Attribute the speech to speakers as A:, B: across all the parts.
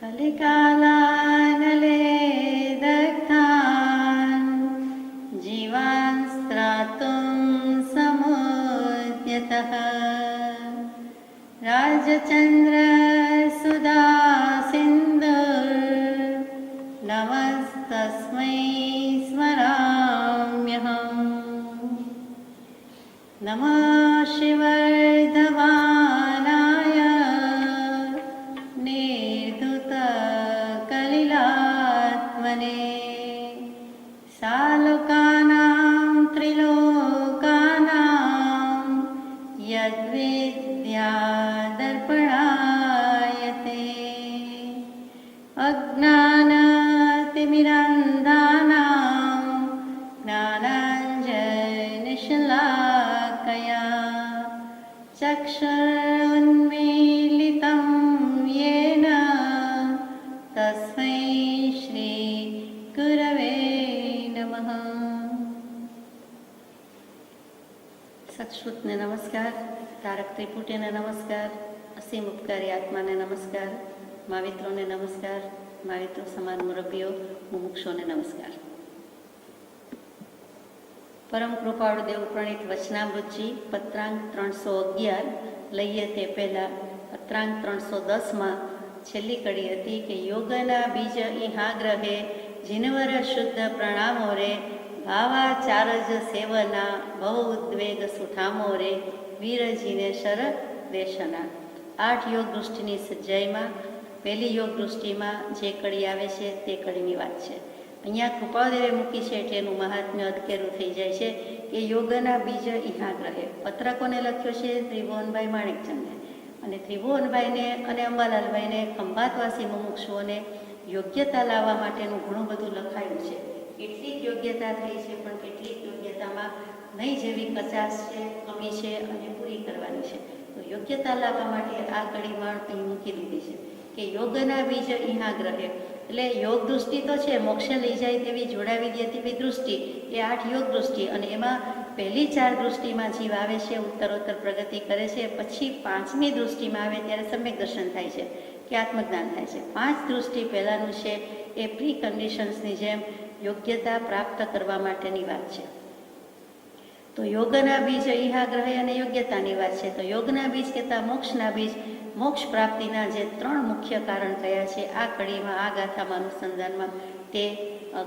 A: कलिकालानले दग्धान् जीवान् स्त्रातुं समुद्यतः राजचन्द्रसुधा सिन्धुर्नमस्तस्मै स्मराम्यहम्। नमः शिवर्धमानाय निर्धुतकलिलात्मने सालोकानां त्रिलोकानां यद्विद्यादर्पणायते अज्ञानतिमिरान्धानां ज्ञानाञ्जनशलाकया चक्षुरुन्मीलितं येन तस्मै श्रीगुरवे नमः। सत्श्रुतने नमस्कार, तारक त्रिपुटीने नमस्कार, असीम उपकारी आत्माने नमस्कार, मावित्रोने नमस्कार, माविત્રો સમાન મુરબ્બીઓ મુમુક્ષોને નમસ્કાર। પરમ કૃપાળુ દેવ પ્રણીત વચનામૃતજી પત્રાંક 311 લઈએ તે પહેલા પત્રાંક 310માં છેલ્લી કડી હતી કે યોગના બીજ ઇહા ગ્રહે જીનવર શુદ્ધ પ્રણામો રે ભાવાચારજ સેવના ભવ ઉદ્વેગ સુઠામો રે વીરજીને શર દેશના। 8 યોગ દૃષ્ટિની સજ્જાઈમાં પહેલી યોગ દૃષ્ટિમાં જે કડી આવે છે તે કડીની વાત છે। અહીંયા કૃપાદેવે મૂકી છે એટલે એનું મહાત્મ્ય અધકેરું થઈ જાય છે કે યોગના બીજ ઇહા ગ્રહે। પત્ર કોને લખ્યો છે? ત્રિભુવનભાઈ માણેકચંદને। અને ત્રિભુવનભાઈને અને અંબાલાલભાઈને ખંભાતવાસી મુમુક્ષુઓને યોગ્યતા લાવવા માટેનું ઘણું બધું લખાયું છે। કેટલીક યોગ્યતા થઈ છે પણ કેટલીક યોગ્યતામાં નહીં જેવી કચાશ છે, કમી છે અને પૂરી કરવાની છે। તો યોગ્યતા લાવવા માટે આ કડીમાં અહીં મૂકી દીધી છે કે યોગના બીજ ઇહા ગ્રહે, એટલે યોગ દૃષ્ટિ તો છે, મોક્ષે લઈ જાય તેવી જોડાવી દે તેવી દૃષ્ટિ, એ 8 યોગ દૃષ્ટિ, અને એમાં પહેલી 4 દૃષ્ટિમાં જીવ આવે છે, ઉત્તરોત્તર પ્રગતિ કરે છે, પછી 5મી દૃષ્ટિમાં આવે ત્યારે સમ્યક દર્શન થાય છે કે આત્મજ્ઞાન થાય છે। 5 દૃષ્ટિ પહેલાંનું છે એ પ્રી કન્ડિશન્સની જેમ યોગ્યતા પ્રાપ્ત કરવા માટેની વાત છે। તો યોગના બીજ ઇહા ગ્રહે અને યોગ્યતાની વાત છે। તો યોગના બીજ કહેતા મોક્ષના બીજ, મોક્ષ પ્રાપ્તિના જે 3 મુખ્ય કારણ કયા છે આ કડીમાં, આ ગાથામાં, અનુસંધાનમાં તે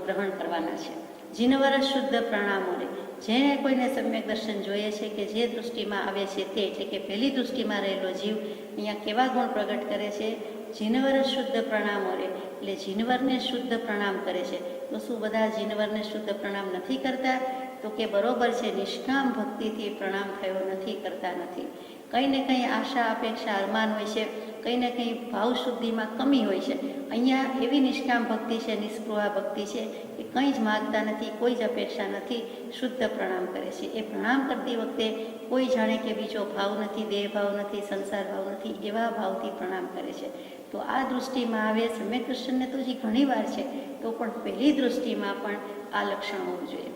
A: ગ્રહણ કરવાના છે। જીનવર શુદ્ધ પ્રણામો રે, જેને કોઈને સમ્યક દર્શન જોઈએ છે કે જે દૃષ્ટિમાં આવે છે તે, એટલે કે પહેલી દૃષ્ટિમાં રહેલો જીવ અહીંયા કેવા ગુણ પ્રગટ કરે છે? જીનવર શુદ્ધ પ્રણામો રે, એટલે જીનવરને શુદ્ધ પ્રણામ કરે છે। તો શું બધા જીનવરને શુદ્ધ પ્રણામ નથી કરતા? તો કે બરોબર છે, નિષ્કામ ભક્તિથી પ્રણામ થયો નથી, કરતા નથી। કંઈ ને કંઈ આશા અપેક્ષા અરમાન હોય છે, કંઈ ને કંઈ ભાવ શુદ્ધિમાં કમી હોય છે। અહીંયા એવી નિષ્કામ ભક્તિ છે, નિષ્પૃહા ભક્તિ છે કે કંઈ જ માગતા નથી, કોઈ જ અપેક્ષા નથી, શુદ્ધ પ્રણામ કરે છે। એ પ્રણામ કરતી વખતે કોઈ જાણે કે બીજો ભાવ નથી, દેહ ભાવ નથી, સંસાર ભાવ નથી, એવા ભાવથી પ્રણામ કરે છે। તો આ દૃષ્ટિમાં આવે સમ્યક દર્શનને તો હજી ઘણી વાર છે, તો પણ પહેલી દૃષ્ટિમાં પણ આ લક્ષણ હોવું જોઈએ।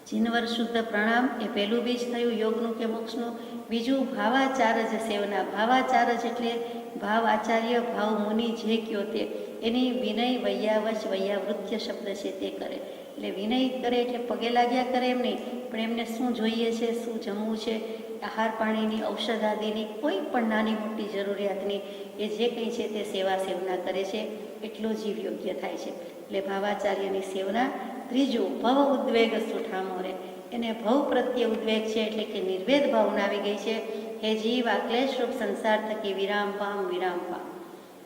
A: જીનવર શુદ્ધ પ્રણામ એ પહેલું બીજ થયું યોગનું કે મોક્ષનું। બીજું ભાવાચારજ સેવના, ભાવાચારજ એટલે ભાવ આચાર્ય, ભાવ મુનિ જે કયો તે, એની વિનય વૈયાવચ વૈયાવૃત્ય શબ્દ છે તે કરે। એટલે વિનય કરે એટલે પગે લાગ્યા કરે એમ નહીં, પણ એમને શું જોઈએ છે, શું જમવું છે, આહાર પાણીની, ઔષધ આદિની કોઈ પણ નાની મોટી જરૂરિયાતની એ જે કંઈ છે તે સેવા સેવના કરે છે, એટલો જીવ યોગ્ય થાય છે। એટલે ભાવાચાર્યની સેવના। ત્રીજું ભવ ઉદ્વેગ સુઠામો રે, એને ભવ પ્રત્યે ઉદ્વેગ છે, એટલે કે નિર્વેદ ભાવના આવી ગઈ છે। હે જીવ, આ ક્લેશરૂપ સંસાર થકી વિરામ પામ, વિરામ પામ,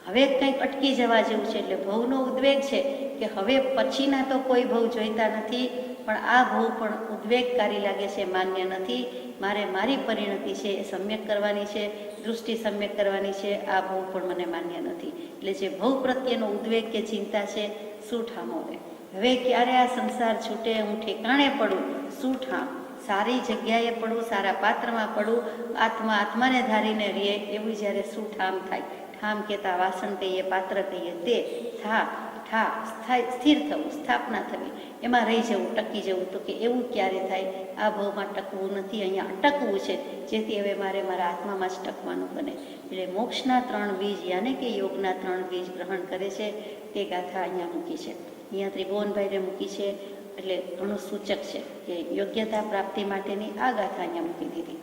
A: હવે કંઈક અટકી જવા જેવું છે, એટલે ભવનો ઉદ્વેગ છે કે હવે પછીના તો કોઈ ભવ જોઈતા નથી, પણ આ ભવ પણ ઉદ્વેગકારી લાગે છે, માન્ય નથી, મારે મારી પરિણતિ છે એ સમ્યક કરવાની છે, દૃષ્ટિ સમ્યક કરવાની છે, આ ભવ પણ મને માન્ય નથી। એટલે જે ભવ પ્રત્યેનો ઉદ્વેગ કે ચિંતા છે, શું ઠામો રે, હવે ક્યારે આ સંસાર છૂટે, હું ઠેકાણે પડું, શું ઠામ, સારી જગ્યાએ પડું, સારા પાત્રમાં પડું, આત્મા આત્માને ધારીને રહે, એવું જ્યારે શું ઠામ થાય। ઠામ કહેતા વાસણ કહીએ, પાત્ર કહીએ તે, હા, સ્થિર થવું, સ્થાપના થવી, એમાં રહી જવું, ટકી જવું. તો કે એવું ક્યારે થાય? આ ભાવમાં ટકવું નથી, અહીંયા અટકવું છે, જેથી હવે મારે મારા આત્મામાં જ ટકવાનું બને. એટલે મોક્ષના 3 બીજ, યાને કે યોગના 3 બીજ ગ્રહણ કરે છે, તે ગાથા અહીંયા મૂકી છે. અહીંયા ત્રિભુવનભાઈને મૂકી છે, એટલે ઘણું સૂચક છે કે યોગ્યતા પ્રાપ્તિ માટેની આ ગાથા અહીંયા મૂકી દીધી.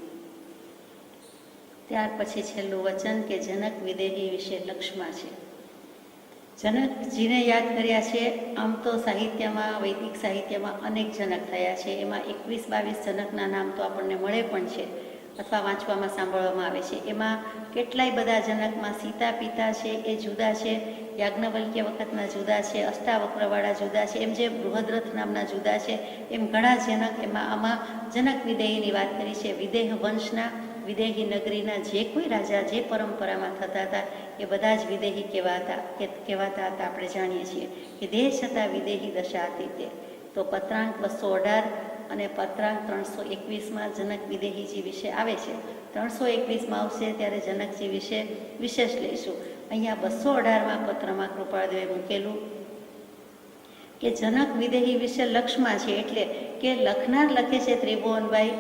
A: ત્યાર પછી છેલ્લું વચન કે જનક વિદેહી વિશે લક્ષ્મા છે. જનકજીને યાદ કર્યા છે. આમ તો સાહિત્યમાં, વૈદિક સાહિત્યમાં અનેક જનક થયા છે. એમાં 21-22 જનકના નામ તો આપણને મળે પણ છે, અથવા વાંચવામાં સાંભળવામાં આવે છે. એમાં કેટલાય બધા જનકમાં સીતા પિતા છે એ જુદા છે, યાજ્ઞવલ્ક્ય વખતના જુદા છે, અષ્ટાવક્રવાળા જુદા છે, એમ જે બૃહદ્રથ નામના જુદા છે, એમ ઘણા જનક. આમાં જનક વિદેહીની વાત કરી છે. વિદેહ વંશના, વિદેહી નગરીના જે કોઈ રાજા જે પરંપરામાં થતા હતા એ બધા જ વિદેહી કહેવાતા હતા. આપણે જાણીએ છીએ કે દેહ છતાં વિદેહી દશા હતી તે. તો પત્રાંક 218 અને પત્રાંક 321માં જનક વિદેહીજી વિશે આવે છે. 321માં આવશે ત્યારે જનકજી વિશે વિશેષ લઈશું. અહીંયા 218માં પત્રમાં કૃપાળદેવે મૂકેલું કે જનક વિદેહી વિશે લક્ષ્મા છે, એટલે કે લખનાર લખે છે ત્રિભુવનભાઈ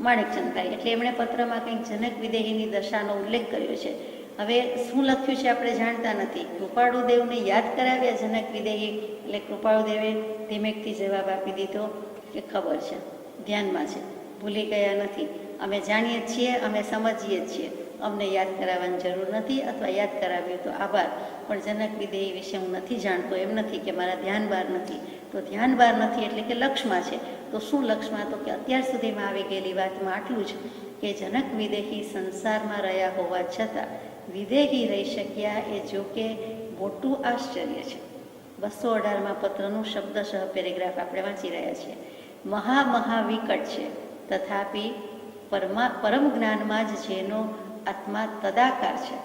A: માણેકચંદભાઈ. એટલે એમણે પત્રમાં કંઈક જનક વિદેહીની દશાનો ઉલ્લેખ કર્યો છે. હવે શું લખ્યું છે આપણે જાણતા નથી. કૃપાળુદેવને યાદ કરાવ્યા જનક વિદેહી, એટલે કૃપાળુદેવે ધીમેકથી જવાબ આપી દીધો કે ખબર છે, ધ્યાનમાં છે, ભૂલી ગયા નથી, અમે જાણીએ જ છીએ, અમે સમજીએ જ છીએ, અમને યાદ કરાવવાની જરૂર નથી, અથવા યાદ કરાવ્યું તો આભાર, પણ જનક વિદેહી વિશે હું નથી જાણતો. એમ નથી કે મારા ધ્યાન બહાર નથી. તો ધ્યાન બહાર નથી એટલે કે લક્ષ્મા છે. તો શું લક્ષ્મા? તો કે અત્યાર સુધીમાં આવી ગયેલી વાતમાં આટલું જ કે જનક વિદેહી સંસારમાં રહ્યા હોવા છતાં વિદેહી રહી શક્યા, એ જોકે મોટું આશ્ચર્ય છે. 218માં પત્રનું શબ્દશઃ પેરેગ્રાફ આપણે વાંચી રહ્યા છીએ. મહાવિકટ છે, તથાપિ પરમ જ્ઞાનમાં જ જેનો આત્મા તદાકાર છે,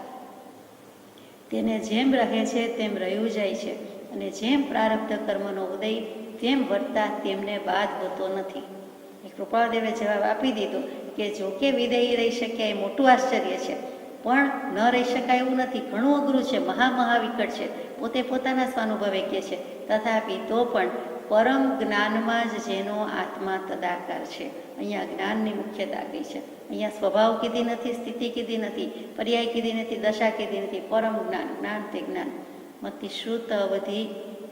A: તેને જેમ રહે છે તેમ રહ્યું જાય છે, અને જેમ પ્રારબ્ધ કર્મનો ઉદય તેમ વર્તા તેમને બાદ હોતો નથી. કૃપાળદેવે જવાબ આપી દીધો કે જોકે વિદેહી રહી શક્યા એ મોટું આશ્ચર્ય છે, પણ ન રહી શકાય એવું નથી, ઘણું અઘરું છે, મહાવિકટ છે. પોતે પોતાના સ્વાનુભવે કહે છે, તથાપિ તો પણ પરમ જ્ઞાનમાં જ જેનો આત્મા તદાકાર છે. અહીંયા જ્ઞાનની મુખ્યતા કહી છે. અહીંયા સ્વભાવ કીધી નથી, સ્થિતિ કીધી નથી, પર્યાય કીધી નથી, દશા કીધી નથી. પરમ જ્ઞાન, જ્ઞાન તે જ્ઞાન. મતિ શ્રુત અવધિ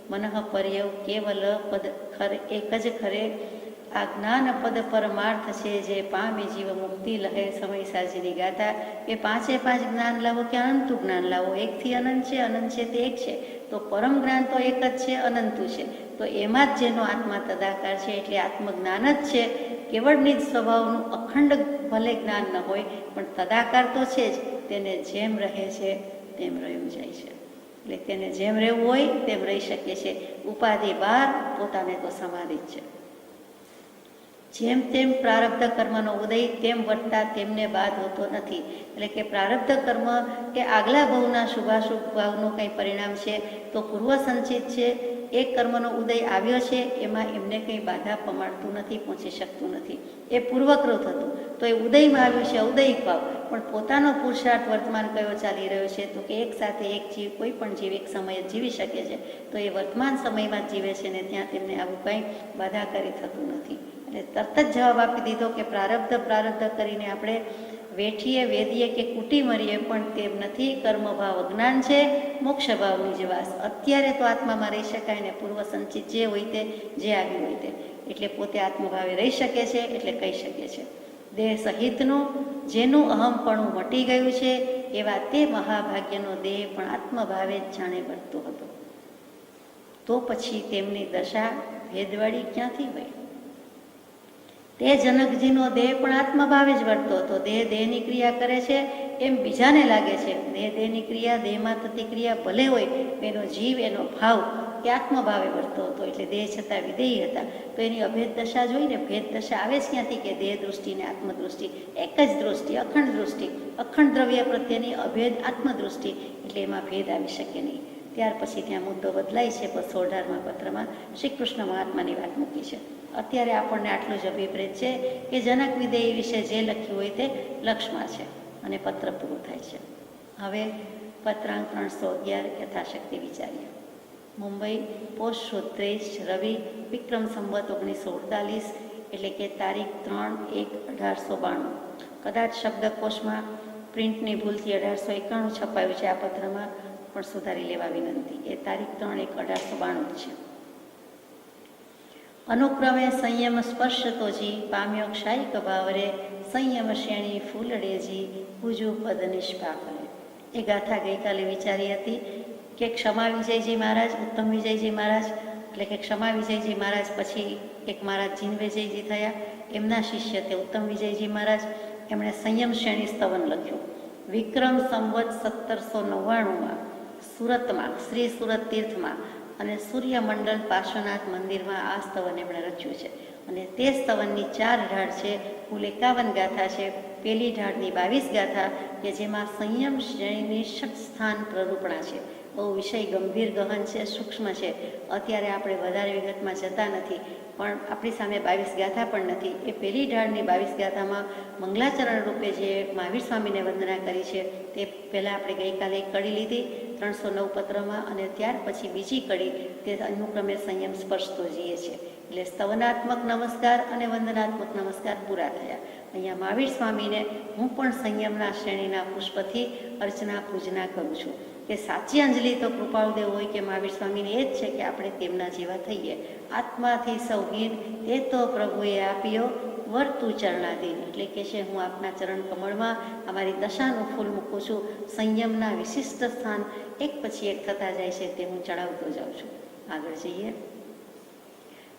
A: મનઃ પર્યવ કેવલ પદ ખરે, એક જ ખરે આ જ્ઞાન પદ પરમાર્થ છે, જે પામી જીવ મુક્તિ લહે સમય સાજીની ગાથા. એ 5 જ્ઞાન લાવો કે અનંતું જ્ઞાન લાવો, એકથી અનંત છે, અનંત છે તે એક છે. તો પરમ જ્ઞાન તો એક જ છે, અનંતું છે. તો એમાં જ જેનો આત્મા તદાકાર છે, એટલે આત્મજ્ઞાન જ છે. કેવળ નિજ સ્વભાવનું અખંડ ભલે જ્ઞાન ન હોય, પણ તદાકાર તો છે જ. તેને જેમ રહે છે તેમ રહ્યું જાય છે. એટલે તેને જેમ રહેવું હોય તેમ રહી શકે છે. ઉપાધિ બહાર, પોતાને તો સમાધિ જ છે. જેમ તેમ પ્રારબ્ધ કર્મનો ઉદય તેમ વર્તા તેમને બાદ હોતો નથી. એટલે કે પ્રારબ્ધ કર્મ કે આગલા ભાવના શુભાશુભ ભાવનું કંઈ પરિણામ છે, તો પૂર્વ સંચિત છે, એ કર્મનો ઉદય આવ્યો છે, એમાં એમને કંઈ બાધા પમાડતું નથી, પહોંચી શકતું નથી. એ પૂર્વકૃત હતું, તો એ ઉદયમાં આવ્યું છે, ઉદયિક ભાવ. પણ પોતાનો પુરુષાર્થ વર્તમાન કયો ચાલી રહ્યો છે? તો કે એક સાથે એક જીવ, કોઈ પણ જીવ એક સમયે જીવી શકે છે. તો એ વર્તમાન સમયમાં જ જીવે છે, ને ત્યાં તેમને આવું કંઈ બાધાકારી થતું નથી. એટલે તરત જ જવાબ આપી દીધો કે પ્રારબ્ધ કરીને આપણે વેઠીએ, વેદીએ કે કૂટી મરીએ, પણ તેમ નથી. કર્મભાવ અજ્ઞાન છે, મોક્ષભાવ નિજવાસ. અત્યારે તો આત્મામાં રહી શકાય ને, પૂર્વ સંચિત જે હોય તે, જે આવ્યું હોય તે, એટલે પોતે આત્મભાવે રહી શકે છે. એટલે કહી શકે છે દેહ સહિતનું જેનું અહમપણું મટી ગયું છે, એવા તે મહાભાગ્યનો દેહ પણ આત્મભાવે જ જાણે વર્તતો હતો. તો પછી તેમની દશા ભેદવાળી ક્યાંથી હોય? તે જનકજીનો દેહ પણ આત્મભાવે જ વર્તતો હતો. દેહની ક્રિયા કરે છે એમ બીજાને લાગે છે. દેહની ક્રિયા, દેહમાં થતી ક્રિયા ભલે હોય, એનો જીવ, એનો ભાવ એ આત્મભાવે વર્તતો હતો. એટલે દેહ છતાં વિદેહી હતા. તો એની અભેદ દશા જોઈને, ભેદ દશા આવે જ ક્યાંથી? કે દેહ દૃષ્ટિ ને આત્મદૃષ્ટિ એક જ દૃષ્ટિ, અખંડ દૃષ્ટિ, અખંડ દ્રવ્ય પ્રત્યેની અભેદ આત્મદૃષ્ટિ. એટલે એમાં ભેદ આવી શકે નહીં. ત્યાર પછી ત્યાં મુદ્દો બદલાય છે. 218માં પત્રમાં શ્રી કૃષ્ણ મહાત્માની વાત મૂકી છે. અત્યારે આપણને આટલું જ અભિપ્રેત છે કે જનક વિદેહી વિશે જે લખ્યું હોય તે લક્ષ્મા છે, અને પત્ર પૂરું થાય છે. હવે પત્રાંક 311 યથાશક્તિ વિચારીએ. મુંબઈ પોષ સુદ 23 રવિ વિક્રમ સંવત 1948, એટલે કે તારીખ 3/1/1892. કદાચ શબ્દકોશમાં પ્રિન્ટની ભૂલથી 1891 છપાયું છે આ પત્રમાં, પણ સુધારી લેવા વિનંતી. એ તારીખ 3/1/1892 છે. અનુક્રમે સંયમ સ્પર્શતોજી પામ્યો ક્ષાયિક ભાવરે, સંયમ શ્રેણી ફૂલડેજી પૂજુ પદ નિષ્પાકરે. એ ગાથા ગઈકાલે વિચારી હતી કે ક્ષમા વિજયજી મહારાજ, ઉત્તમ વિજયજી મહારાજ, એટલે કે ક્ષમા વિજયજી મહારાજ પછી એક મહારાજ જીન વિજયજી થયા, એમના શિષ્ય તે ઉત્તમ વિજયજી મહારાજ, એમણે સંયમ શ્રેણી સ્તવન લખ્યું. વિક્રમ સંવત 1799માં સુરતમાં શ્રી સુરત તીર્થમાં અને સૂર્યમંડળ પાર્શ્વનાથ મંદિરમાં આ સ્તવન એમણે રચ્યું છે. અને તે સ્તવનની 4 ઢાળ છે, કુલ 51 ગાથા છે. પહેલી ઢાળની 22 ગાથા કે જેમાં સંયમ શ્રેણીની ષટસ્થાન પ્રરૂપણા છે. બહુ વિષય ગંભીર ગહન છે, સૂક્ષ્મ છે. અત્યારે આપણે વધારે વિગતમાં જતા નથી, પણ આપણી સામે 22 ગાથા પણ નથી. એ પહેલી ઢાળની 22 ગાથામાં મંગલાચરણ રૂપે જે મહાવીર સ્વામીને વંદના કરી છે તે પહેલાં આપણે ગઈકાલે એક કડી લીધી 309 પત્રમાં, અને ત્યાર પછી બીજી કડી તે અનુક્રમે સંયમ સ્પર્શતોજીએ છે. એટલે સ્તવનાત્મક નમસ્કાર અને વંદનાત્મક નમસ્કાર પૂરા થયા. અહીંયા મહાવીર સ્વામીને હું પણ સંયમના શ્રેણીના પુષ્પથી અર્ચના પૂજના કરું છું. કે સાચી અંજલિ તો કૃપાળુદેવ હોય કે મહાવીર સ્વામીને એ જ છે કે આપણે તેમના જેવા થઈએ. આત્માથી સૌહીન એ તો પ્રભુએ આપ્યો વર્તુ ચરણાધીન, એટલે કે છે હું આપના ચરણ કમળમાં અમારી દશાનું ફૂલ મૂકું છું. સંયમના વિશિષ્ટ સ્થાન એક પછી એક થતા જાય છે તે હું ચડાવતો જાઉં છું. આગળ જઈએ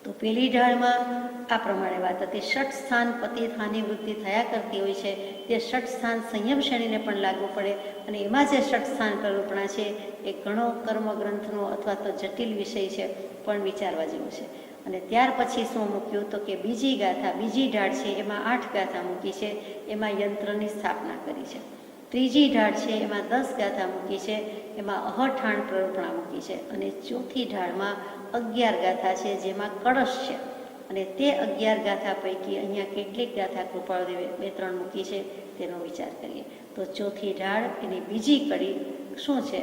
A: તો પેલી ઢાળમાં આ પ્રમાણે વાત હતી. ષટ સ્થાન પતિત હાનિ વૃત્તિ થયા કરતી હોય છે, તે ષટ સ્થાન સંયમ શ્રેણીને પણ લાગુ પડે. અને એમાં જે ષટ સ્થાન પ્રરૂપણા છે એ ઘણો કર્મ ગ્રંથનો અથવા તો જટિલ વિષય છે, પણ વિચારવા જેવું છે. અને ત્યાર પછી શું મૂક્યું તો કે બીજી ગાથા, બીજી ઢાળ છે એમાં 8 ગાથા મૂકી છે, એમાં યંત્રની સ્થાપના કરી છે. ત્રીજી ઢાળ છે એમાં 10 ગાથા મૂકી છે, એમાં અહઠાણ પ્રરૂપણા મૂકી છે. અને ચોથી ઢાળમાં 11 ગાથા છે જેમાં કળશ છે. અને તે 11 ગાથા પૈકી અહીંયા કેટલીક ગાથા કૃપાળુદેવે 2-3 મૂકી છે તેનો વિચાર કરીએ. તો ચોથી ઢાળ એની બીજી કડી શું છે?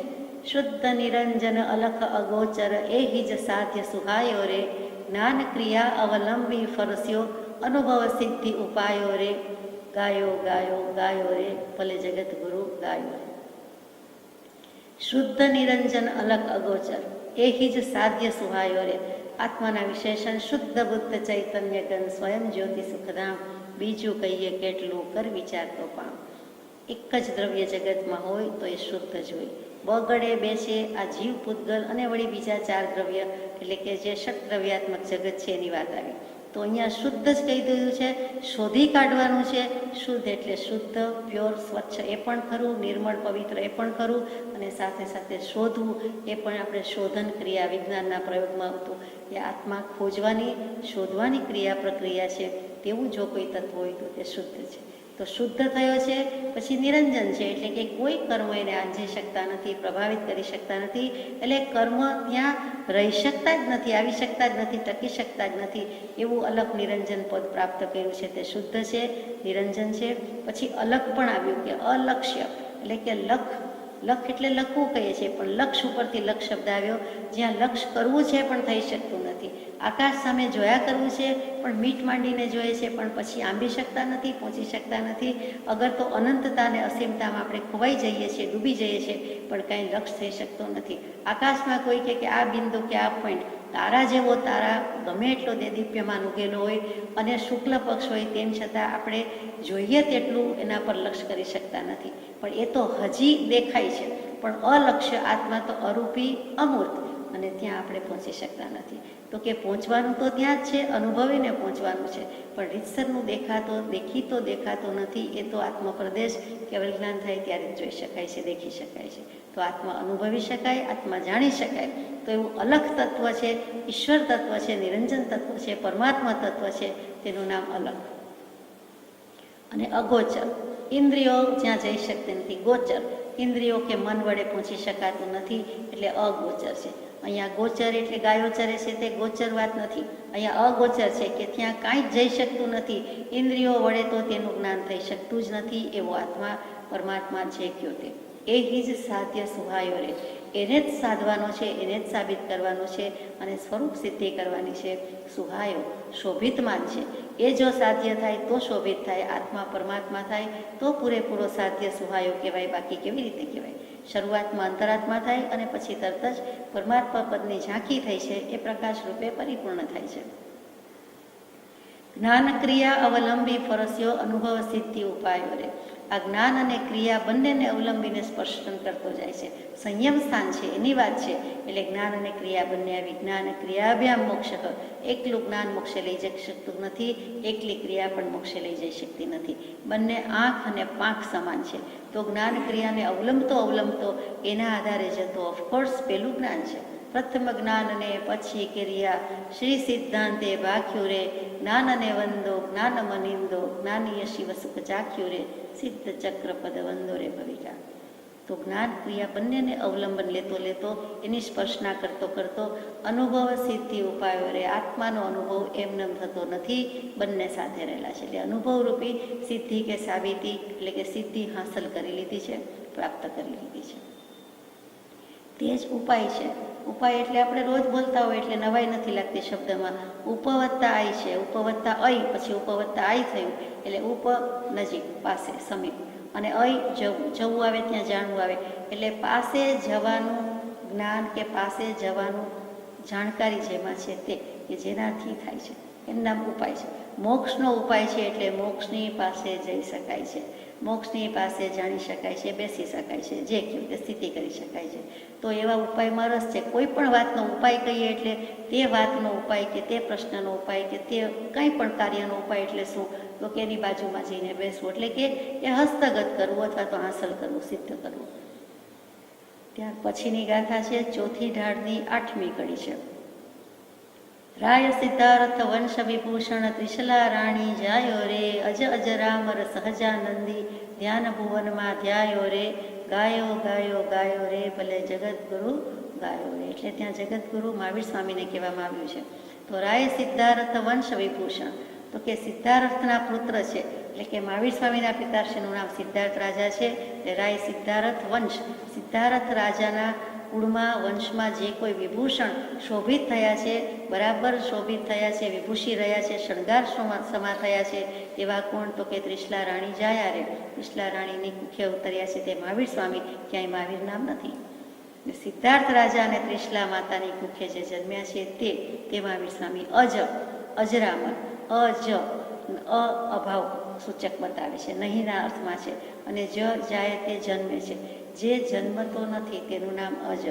A: શુદ્ધ નિરંજન અલખ અગોચર એ હિજ સાધ્ય સુહાયો રે, જ્ઞાન ક્રિયા અવલંબી ફરસ્યો અનુભવ સિદ્ધિ ઉપાયો રે, ગાયો ગાયો ગાયો રે ભલે જગત ગુરુ ગાયો રે. શુદ્ધ નિરંજન અલખ અગોચર એ હિજ સાધ્ય સુહાયો રે. આત્માના વિશેષણ શુદ્ધ બુદ્ધ ચૈતન્ય ગન સ્વયં જ્યોતિ સુખધામ. બીજું કહીએ કેટલું કર વિચાર તો પામ. એક જ દ્રવ્ય જગતમાં હોય તો એ શુદ્ધ જ હોય. બગડે બેસે આ જીવ પૂતગલ અને વળી બીજા 4 દ્રવ્ય એટલે કે જે ષટ દ્રવ્યાત્મક જગત છે એની વાત આવી. તો અહીંયા શુદ્ધ જ કહી દીધું છે, શોધી કાઢવાનું છે. શુદ્ધ એટલે શુદ્ધ, પ્યોર, સ્વચ્છ એ પણ ખરું, નિર્મળ પવિત્ર એ પણ ખરું, અને સાથે સાથે શોધવું એ પણ આપણે શોધન ક્રિયા વિજ્ઞાનના પ્રયોગમાં આવતું એ આત્મા ખોજવાની શોધવાની ક્રિયા પ્રક્રિયા છે. તેવું જો કોઈ તત્વ હોય તો તે શુદ્ધ છે. તો શુદ્ધ થયો છે પછી નિરંજન છે, એટલે કે કોઈ કર્મ એને આંજી શકતા નથી, પ્રભાવિત કરી શકતા નથી. એટલે કર્મ ત્યાં રહી શકતા જ નથી, આવી શકતા જ નથી, ટકી શકતા જ નથી. એવું અલગ નિરંજન પદ પ્રાપ્ત કર્યું છે તે શુદ્ધ છે, નિરંજન છે. પછી અલગ પણ આવ્યું કે અલક્ષ્ય, એટલે કે લખ એટલે લખવું કહીએ છીએ, પણ લક્ષ ઉપરથી લક્ષ શબ્દ આવ્યો. જ્યાં લક્ષ કરવું છે પણ થઈ શકતું નથી. આકાશ સામે જોયા કરવું છે પણ મીટ માંડીને જોઈએ છે, પણ પછી આંબી શકતા નથી, પહોંચી શકતા નથી. અગર તો અનંતતા અને અસીમતામાં આપણે ખોવાઈ જઈએ છીએ, ડૂબી જઈએ છીએ, પણ કાંઈ લક્ષ થઈ શકતો નથી. આકાશમાં કોઈ કે આ બિંદુ કે આ પોઈન્ટ, તારા જેવો તારા ગમે એટલો દેદીપ્યમાન ઉગેલો હોય અને શુક્લ પક્ષ હોય, તેમ છતાં આપણે જોઈએ તેટલું એના પર લક્ષ કરી શકતા નથી. પણ એ તો હજી દેખાય છે, પણ અલક્ષ્ય આત્મા તો અરૂપી અમૂર્ત, અને ત્યાં આપણે પહોંચી શકતા નથી. તો કે પહોંચવાનું તો ત્યાં જ છે, અનુભવીને પહોંચવાનું છે, પણ રીતસરનું દેખીતો દેખાતો નથી. એ તો આત્મપ્રદેશ કેવલ જ્ઞાન થાય ત્યારે જ જોઈ શકાય છે, દેખી શકાય છે. તો આત્મા અનુભવી શકાય, આત્મા જાણી શકાય. તો એવું અલગ તત્વ છે, ઈશ્વર તત્વ છે, નિરંજન તત્વ છે, પરમાત્મા તત્વ છે, તેનું નામ અલગ. અને અગોચર, ઇન્દ્રિયો જ્યાં જઈ શકતી નથી. ગોચર, ઇન્દ્રિયો કે મન વડે પહોંચી શકાતું નથી, એટલે અગોચર છે. અહીંયા ગોચર એટલે ગાયો ચરે છે તે ગોચર વાત નથી. અહીંયા અગોચર છે કે ત્યાં કાંઈ જ જઈ શકતું નથી, ઇન્દ્રિયો વડે તો તેનું જ્ઞાન થઈ શકતું જ નથી. એવો આત્મા પરમાત્મા છે કયો તે. એ જ સાધ્ય સુહાયો રે. એને જ સાધવાનો છે, એને જ સાબિત કરવાનો છે અને સ્વરૂપ સિદ્ધિ કરવાની છે. સુહાયો શોભિતમાન છે, એ જો સાધ્ય થાય તો શોભિત થાય, આત્મા પરમાત્મા થાય તો પૂરેપૂરો સાધ્ય સુહાયો કહેવાય, બાકી કેવી રીતે કહેવાય? શરૂઆતમાં અંતરાત્મા થાય અને પછી તરત જ પરમાત્મા પદની ઝાંખી થઈ છે એ પ્રકાશ રૂપે પરિપૂર્ણ થાય છે. જ્ઞાન ક્રિયા અવલંબી ફરસ્યો અનુભવ સિદ્ધિ ઉપાયો રે. આ જ્ઞાન અને ક્રિયા બંનેને અવલંબીને સ્પર્શન કરતો જાય છે. સંયમ સ્થાન છે એની વાત છે. એટલે જ્ઞાન અને ક્રિયા બંને આવી. જ્ઞાન ક્રિયાભ્યામ મોક્ષ. એકલું જ્ઞાન મોક્ષે લઈ જઈ શકતું નથી, એકલી ક્રિયા પણ મોક્ષે લઈ જઈ શકતી નથી. બંને આંખ અને પાંખ સમાન છે. તો જ્ઞાન ક્રિયાને અવલંબતો એના આધારે જતો ઓફકોર્સ પેલું જ્ઞાન છે. પ્રથમ જ્ઞાનને પછી ક્રિયા, શ્રી સિદ્ધાંતે ભાખ્યું રે. જ્ઞાનને વંદો જ્ઞાન મનિંદો, જ્ઞાનીય શિવ સુખ ચાખ્યું રે. સિદ્ધ ચક્ર પદ વંદો રે ભવિકા. તો જ્ઞાન ક્રિયા બંનેને અવલંબન લેતો એની સ્પર્શના કરતો અનુભવ સિદ્ધિ ઉપાયો રે. આત્માનો અનુભવ એમનેમ થતો નથી, બંને સાથે રહેલા છે. એટલે અનુભવરૂપી સિદ્ધિ કે સાબિતી, એટલે કે સિદ્ધિ હાંસલ કરી લીધી છે, પ્રાપ્ત કરી લીધી છે. તે જ ઉપાય છે. ઉપાય એટલે આપણે રોજ બોલતા હોય એટલે નવાઈ નથી લાગતી શબ્દમાં. ઉપવત્તા આઈ છે, ઉપવત્તા અય, પછી ઉપવત્તા આઈ થયું એટલે ઉપ નજીક, પાસે, સમીપ, અને અય જવું આવે ત્યાં જાણવું આવે. એટલે પાસે જવાનું જ્ઞાન કે પાસે જવાનું જાણકારી જેમાં છે તે, કે જેનાથી થાય છે એનું નામ ઉપાય છે. મોક્ષનો ઉપાય છે એટલે મોક્ષની પાસે જઈ શકાય છે, મોક્ષની પાસે જાણી શકાય છે, બેસી શકાય છે, જે કહ્યું તે સ્થિતિ કરી શકાય છે. તો એવા ઉપાયમાં રસ છે. કોઈ પણ વાતનો ઉપાય કહીએ એટલે તે વાતનો ઉપાય કે તે પ્રશ્નનો ઉપાય કે તે કંઈ પણ કાર્યનો ઉપાય એટલે શું? તો કે એની બાજુમાં જઈને બેસવું, એટલે કે એ હસ્તગત કરવું અથવા તો હાંસલ કરવું, સિદ્ધ કરવું. ત્યાર પછીની ગાથા છે ચોથી ઢાળની 8મી કડી છે. રાય સિદ્ધાર્થ વંશ વિભૂષણ ત્રિશલા રાણી જાયો રે. અજ અજરામર સહજાનંદી ધ્યાન ભુવનમાં ધ્યાયો રે. ગાયો ગાયો ગાયો રે ભલે જગતગુરુ ગાયો રે. એટલે ત્યાં જગતગુરુ મહાવીર સ્વામીને કહેવામાં આવ્યું છે. તો રાય સિદ્ધાર્થ વંશ વિભૂષણ, તો કે સિદ્ધાર્થના પુત્ર છે, એટલે કે મહાવીર સ્વામીના પિતાશ્રીનું નામ સિદ્ધાર્થ રાજા છે. એટલે રાય સિદ્ધાર્થ વંશ, સિદ્ધાર્થ રાજાના કુળમાં વંશમાં જે કોઈ વિભૂષણ શોભિત થયા છે, બરાબર શોભિત થયા છે, વિભૂષી રહ્યા છે, શણગાર સમા થયા છે, એવા કોણ? તો કે ત્રિશલા રાણી જાયા રે. ત્રિશલા રાણીની કુખે ઉતર્યા છે તે મહાવીર સ્વામી, ક્યાંય મહાવીર નામ નથી. સિદ્ધાર્થ રાજા અને ત્રિશલા માતાની કુખે જે જન્મ્યા છે તે મહાવીર સ્વામી. અજરામર, અભાવ સૂચક બતાવે છે, નહીંના અર્થમાં છે. અને જાય તે જન્મે છે, જે જન્મતો નથી તેનું નામ અજ.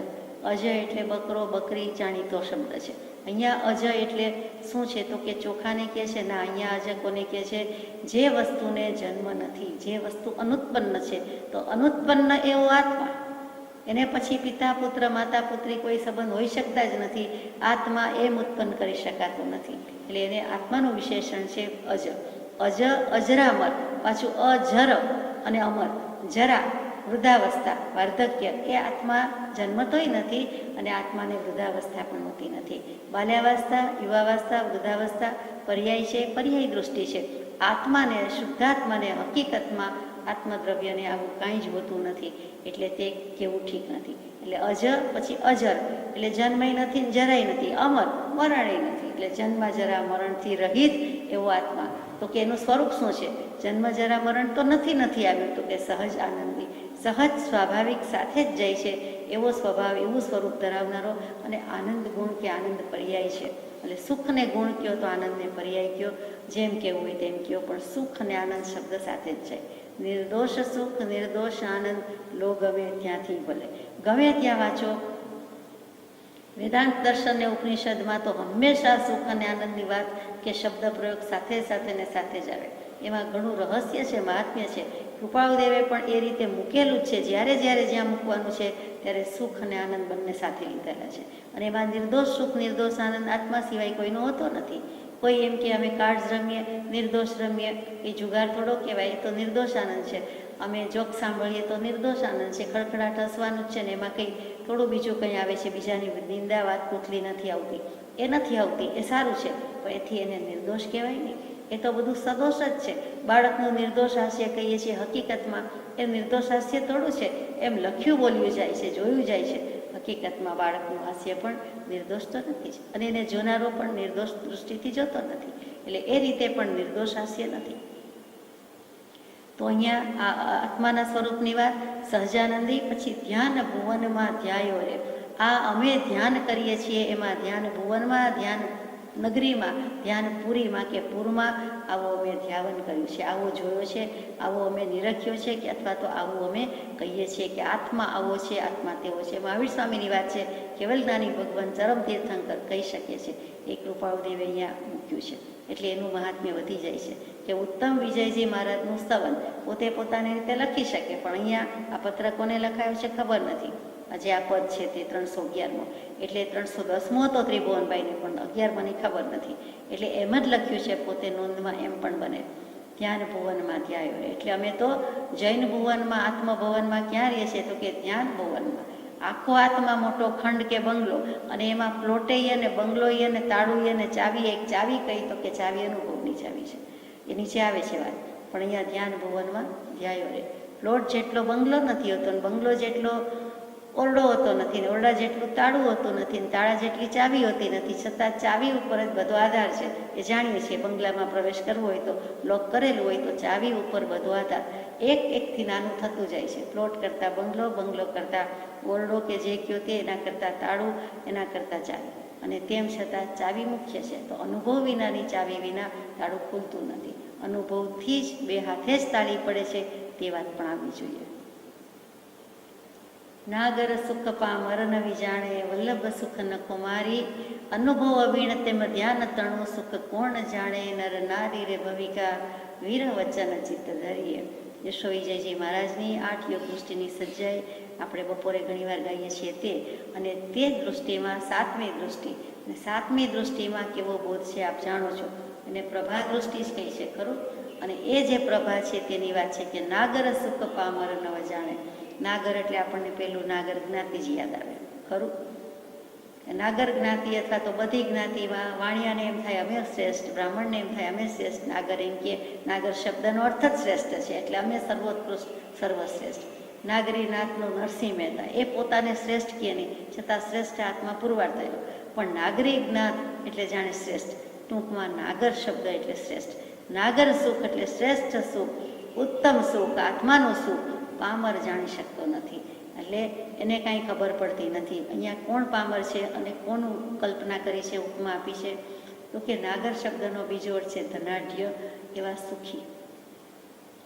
A: અજ એટલે બકરો, બકરી જાણીતો શબ્દ છે. અહીંયા અજ એટલે શું છે? તો કે ચોખાને કહે છે ના, અહીંયા અજ કોને કહે છે? જે વસ્તુને જન્મ નથી, જે વસ્તુ અનુત્પન્ન છે. તો અનુત્પન્ન એવો આત્મા, એને પછી પિતા પુત્ર માતા પુત્રી કોઈ સંબંધ હોઈ શકતા જ નથી. આત્મા એમ ઉત્પન્ન કરી શકાતો નથી, એટલે એને આત્માનું વિશેષણ છે અજ. અજરામર, પાછું અજર અને અમર. જરા વૃદ્ધાવસ્થા, વાર્ધક્ય, એ આત્મા જન્મતોય નથી અને આત્માને વૃદ્ધાવસ્થા પણ હોતી નથી. બાલ્યાવસ્થા, યુવાવસ્થા, વૃદ્ધાવસ્થા પર્યાય છે, પર્યાય દૃષ્ટિ છે. આત્માને, શુદ્ધાત્માને હકીકતમાં આત્મદ્રવ્યને આવું કાંઈ જ હોતું નથી, એટલે તે કેવું ઠીક નથી. એટલે અજ પછી અજર, એટલે જન્મય નથી, જરાય નથી. અમર, મરણય નથી, એટલે જન્મ જરા મરણથી રહિત એવો આત્મા. તો કે એનું સ્વરૂપ શું છે? જન્મ જરા મરણ તો નથી આવ્યું, તો કે સહજ આનંદી, સહજ સ્વાભાવિક સાથે જ જાય છે એવો સ્વભાવ, એવું સ્વરૂપ ધરાવનારો, અને આનંદ ગુણ કે આનંદ પર્યાય છે. એટલે સુખને ગુણ કયો તો આનંદને પર્યાય કયો, જેમ કેવું હોય તેમ કયો, પણ સુખ અને આનંદ શબ્દ સાથે જ જાય. નિર્દોષ સુખ, નિર્દોષ આનંદ, લો ગમે ત્યાંથી ભલે. ગમે ત્યાં વાંચો વેદાંત દર્શન ને ઉપનિષદમાં તો હંમેશા સુખ અને આનંદની વાત કે શબ્દ પ્રયોગ સાથે જ આવે. એમાં ઘણું રહસ્ય છે, મહાત્મ્ય છે. કૃપાળુદેવે પણ એ રીતે મૂકેલું જ છે. જ્યારે જ્યાં મૂકવાનું છે ત્યારે સુખ અને આનંદ બંને સાથે લીધેલા છે. અને એમાં નિર્દોષ સુખ, નિર્દોષ આનંદ આત્મા સિવાય કોઈનો હોતો નથી. કોઈ એમ કે અમે કાર્ડ્સ રમીએ, નિર્દોષ રમીએ, એ જુગાર થોડો કહેવાય, એ તો નિર્દોષ આનંદ છે. અમે જોક સાંભળીએ તો નિર્દોષ આનંદ છે. ખડખડાટ હસવાનું જ છે ને એમાં કંઈ થોડું બીજું કંઈ આવે છે, બીજાની નિંદા વાત કૂટલી નથી આવતી, એ નથી આવતી, એ સારું છે, પણ એથી એને નિર્દોષ કહેવાય નહીં. એ તો બધું સદોષ જ છે. બાળકનું નિર્દોષ હાસ્ય કહીએ છીએ, હકીકતમાં એ નિર્દોષ હાસ્ય થોડું છે. એમ લખ્યું બોલ્યું જાય છે, જોયું જાય છે, હકીકતમાં બાળકનું હાસ્ય પણ નિર્દોષ તો નથી જ, અને એને જોનારો પણ નિર્દોષ દૃષ્ટિથી જોતો નથી, એટલે એ રીતે પણ નિર્દોષ હાસ્ય નથી. તો અહીંયા આ આત્માના સ્વરૂપની વાત સહજાનંદી. પછી ધ્યાન ભુવનમાં ધ્યાયો રે, આ અમે ધ્યાન કરીએ છીએ એમાં ધ્યાન ભુવનમાં, ધ્યાન નગરીમાં, ધ્યાન પુરીમાં કે પૂરમાં આવો અમે ધ્યાન કર્યું છે, આવો જોયો છે, આવો અમે નિરખ્યો છે, કે અથવા તો આવું અમે કહીએ છીએ કે આત્મા આવો છે, આત્મા તેવો છે. મહાવીર સ્વામીની વાત છે, કેવલદાની ભગવાન ચરમ તીર્થંકર કહી શકે છે, એ કૃપાળુદેવે અહીંયા મૂક્યું છે, એટલે એનું મહાત્મ્ય વધી જાય છે. કે ઉત્તમ વિજયજી મહારાજનું સ્તવન પોતે પોતાની રીતે લખી શકે, પણ અહીંયા આ પત્ર કોને લખાયો છે ખબર નથી. જે આ પદ છે તે 311મો, એટલે 310મો હતો ત્રિભુવનભાઈને, પણ 11માની ખબર નથી, એટલે એમ જ લખ્યું છે પોતે નોંધમાં, એમ પણ બને. ધ્યાન ભુવનમાં ધ્યાયો રે, એટલે અમે તો જૈન ભુવનમાં, આત્મભવનમાં ક્યાં રહીએ છીએ? તો કે ધ્યાન ભુવનમાં. આખો આત્મા મોટો ખંડ કે બંગલો, અને એમાં પ્લોટેય ને બંગલોય ને તાળુય ને ચાવી, એક ચાવી કઈ તો કે ચાવી અનુભવની ચાવી છે, એ નીચે આવે છે વાત. પણ અહીંયા ધ્યાન ભુવનમાં ધ્યાયો રે. પ્લોટ જેટલો બંગલો નથી હોતો, બંગલો જેટલો ઓરડો હોતો નથી, ને ઓરડા જેટલું તાળું હોતું નથી, ને તાળા જેટલી ચાવી હોતી નથી, છતાં ચાવી ઉપર જ બધો આધાર છે, એ જાણીએ છીએ. બંગલામાં પ્રવેશ કરવો હોય તો લોક કરેલું હોય તો ચાવી ઉપર બધો આધાર, એક એકથી નાનું થતું જાય છે. પ્લોટ કરતાં બંગલો, બંગલો કરતાં ઓરડો કે જે કયો તે, એના કરતાં તાળું, એના કરતાં ચાવી, અને તેમ છતાં ચાવી મુખ્ય છે. તો અનુભવ વિનાની ચાવી વિના તાળું ખુલતું નથી. અનુભવથી જ બે હાથે જ તાળી પડે છે, તે વાત પણ આવવી જોઈએ. નાગર સુખ પામર ન વિજાણે, વલ્લભ સુખ ન કુમારી, અનુભવ અવીણ તેમ ધ્યાન તણું, સુખ કોણ જાણે, નર નારી રે ભવિકા, વીર વચન ચિત્ત ધરીએ. યશો વિજયજી મહારાજની 8 યોગ દૃષ્ટિની સજ્જાઈ આપણે બપોરે ઘણીવાર ગાઈએ છીએ તે, અને તે દૃષ્ટિમાં 7મી દૃષ્ટિ, અને 7મી દૃષ્ટિમાં કેવો બોધ છે આપ જાણો છો, અને પ્રભા દૃષ્ટિ જ કહી છે ખરું. અને એ જે પ્રભા છે તેની વાત છે કે નાગર સુખ પામર ન જાણે. નાગર એટલે આપણને પેલું નાગર જ્ઞાતિ જ યાદ આવે ખરું. નાગર જ્ઞાતિ અથવા તો બધી જ્ઞાતિમાં વાણિયાને એમ થાય અમે શ્રેષ્ઠ, બ્રાહ્મણને એમ થાય અમે શ્રેષ્ઠ, નાગર એમ કે નાગર શબ્દનો અર્થ જ શ્રેષ્ઠ છે, એટલે અમે સર્વોત્કૃષ્ટ, સર્વશ્રેષ્ઠ. નાગરી નાથનું નરસિંહ મહેતા એ પોતાને શ્રેષ્ઠ કહે નહીં, છતાં શ્રેષ્ઠ આત્મા પુરવાર થયો, પણ નાગરી જ્ઞાત એટલે જાણે શ્રેષ્ઠ. ટૂંકમાં નાગર શબ્દ એટલે શ્રેષ્ઠ. નાગર સુખ એટલે શ્રેષ્ઠ સુખ, ઉત્તમ સુખ, આત્માનું સુખ પામર જાણી શકતો નથી, એટલે એને કાંઈ ખબર પડતી નથી. અહીંયા કોણ પામર છે અને કોનું કલ્પના કરી છે, ઉપમા આપી છે? તો કે નાગર શબ્દનો બીજો અર્થ છે ધનાઢ્ય, એવા સુખી,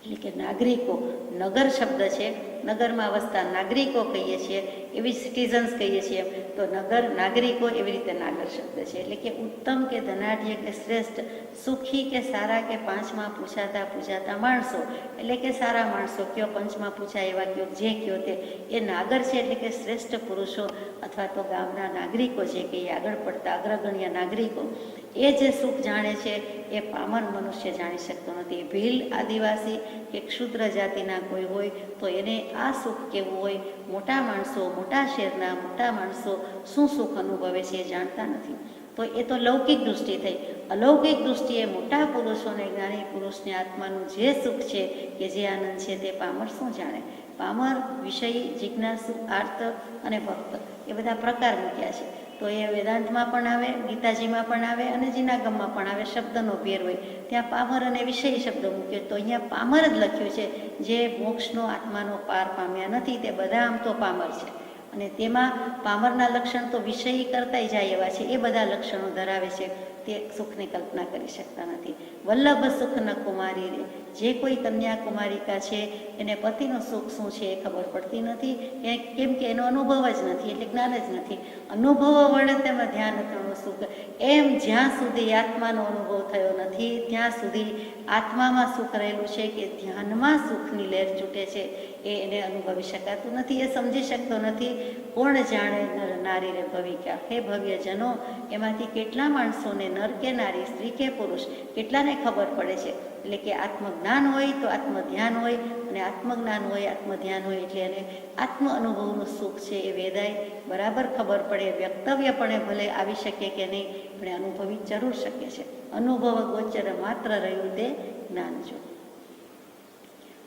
A: એટલે કે નાગરિકો. નગર શબ્દ છે, નગરમાં વસતા નાગરિકો કહીએ છીએ, એવી સિટીઝન્સ કહીએ છીએ, તો નગર નાગરિકો એવી રીતે નાગર શબ્દ છે. એટલે કે ઉત્તમ કે ધનાઢ્ય કે શ્રેષ્ઠ, સુખી કે સારા કે પાંચમાં પૂછાતા માણસો, એટલે કે સારા માણસો કયો, પંચમાં પૂછાય એવા કયો, જે કયો તે, એ નાગર છે. એટલે કે શ્રેષ્ઠ પુરુષો અથવા તો ગામના નાગરિકો છે કે એ આગળ પડતા અગ્રગણ્ય નાગરિકો, એ જે સુખ જાણે છે એ પામર મનુષ્ય જાણી શકતો નથી. ભીલ, આદિવાસી કે ક્ષુદ્ર જાતિના કોઈ હોય તો એને આ સુખ કેવું હોય, મોટા માણસો, મોટા શહેરના મોટા માણસો શું સુખ અનુભવે છે એ જાણતા નથી. તો એ તો લૌકિક દૃષ્ટિ થઈ. અલૌકિક દૃષ્ટિએ મોટા પુરુષોને, જ્ઞાની પુરુષને આત્માનું જે સુખ છે કે જે આનંદ છે તે પામર શું જાણે? પામર વિષયી, જિજ્ઞાસુ, આર્ત અને ભક્ત, એ બધા પ્રકાર મૂક્યા છે. તો એ વેદાંતમાં પણ આવે, ગીતાજીમાં પણ આવે, અને જીનાગમમાં પણ આવે. શબ્દનો ભેર હોય ત્યાં પામર અને વિષયી શબ્દ મૂક્યો, તો અહીંયા પામર જ લખ્યું છે. જે મોક્ષનો, આત્માનો પાર પામ્યા નથી તે બધા આમ તો પામર છે, અને તેમાં પામરના લક્ષણ તો વિષયી કરતાય જાય એવા છે, એ બધા લક્ષણો ધરાવે છે. તે સુખની કલ્પના કરી શકતા નથી. વલ્લભ સુખ ન કુમારી રે, જે કોઈ કન્યા કુમારિકા છે એને પતિનું સુખ શું છે એ ખબર પડતી નથી, કેમ કે એનો અનુભવ જ નથી, એટલે જ્ઞાન જ નથી. અનુભવ વડે તેમાં ધ્યાન થવાનું સુખ, એમ જ્યાં સુધી આત્માનો અનુભવ થયો નથી ત્યાં સુધી આત્મામાં સુખ રહેલું છે કે ધ્યાનમાં સુખની લહેર છૂટે છે એ એને અનુભવી શકાતું નથી, એ સમજી શકતો નથી. કોણ જાણે નર નારી રે ભવિકા, હે ભવ્ય જનો, એમાંથી કેટલા માણસોને, નર કે નારી, સ્ત્રી કે પુરુષ, કેટલાને ખબર પડે છે? એટલે કે આત્મજ્ઞાન હોય તો આત્મધ્યાન હોય, અને આત્મજ્ઞાન હોય, આત્મધ્યાન હોય, એટલે એને આત્મ અનુભવનું સુખ છે એ વેદાય બરાબર ખબર પડે. વ્યક્તવ્યપણે ભલે આવી શકે કે નહીં, પણ અનુભવી જરૂર શકે છે. અનુભવ ગોચર માત્ર રહ્યું તે જ્ઞાન જો.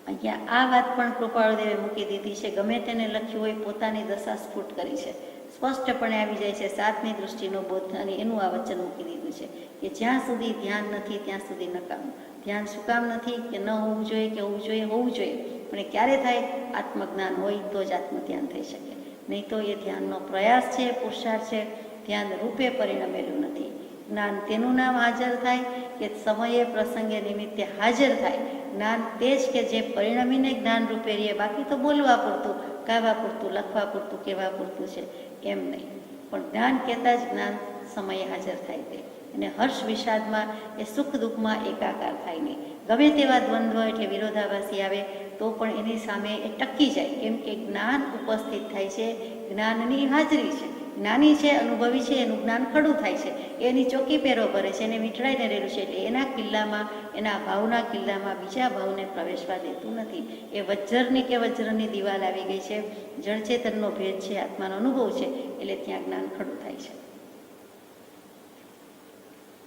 A: અહીંયા આ વાત પણ કૃપાળુદેવે મૂકી દીધી છે. ગમે તેને લખ્યું હોય પોતાની દશા સ્ફુટ કરી છે, સ્પષ્ટપણે આવી જાય છે. સાતમી દૃષ્ટિનો બોધ અને એનું આ વચન મૂકી દીધું છે કે જ્યાં સુધી ધ્યાન નથી ત્યાં સુધી નકામું. ધ્યાન શું કામ નથી કે ન હોવું જોઈએ કે હોવું જોઈએ, હોવું જોઈએ, પણ એ ક્યારે થાય? આત્મજ્ઞાન હોય તો જ આત્મધ્યાન થઈ શકે, નહીં તો એ ધ્યાનનો પ્રયાસ છે, પુરુષાર્થ છે, ધ્યાન રૂપે પરિણમેલું નથી. જ્ઞાન તેનું નામ હાજર થાય કે સમયે પ્રસંગે નિમિત્તે હાજર થાય. જ્ઞાન તે જ કે જે પરિણમીને જ્ઞાન રૂપે રહીએ, બાકી તો બોલવા પૂરતું, ગાવા પૂરતું, લખવા પૂરતું, કહેવા પૂરતું છે, એમ નહીં. પણ જ્ઞાન કહેતા જ જ્ઞાન સમયે હાજર થાય તે. અને હર્ષ વિષાદમાં એ સુખ દુઃખમાં એકાકાર થાય નહીં. ગમે તેવા દ્વંદ્વ એટલે વિરોધાભાસી આવે તો પણ એની સામે એ ટકી જાય, કેમ કે જ્ઞાન ઉપસ્થિત થાય છે, જ્ઞાનની હાજરી છે. જ્ઞાની છે, અનુભવી છે, એનું જ્ઞાન ખડું થાય છે, એની ચોકી પેરો ભરે છે, એને મીઠડાઈને રહેલું છે, એટલે એના કિલ્લામાં, એના ભાવના કિલ્લામાં બીજા ભાવને પ્રવેશવા દેતું નથી. એ વજ્રની કે વજ્રની દિવાલ આવી ગઈ છે, જળચેતનનો ભેદ છે, આત્માનો અનુભવ છે, એટલે ત્યાં જ્ઞાન ખડું થાય છે.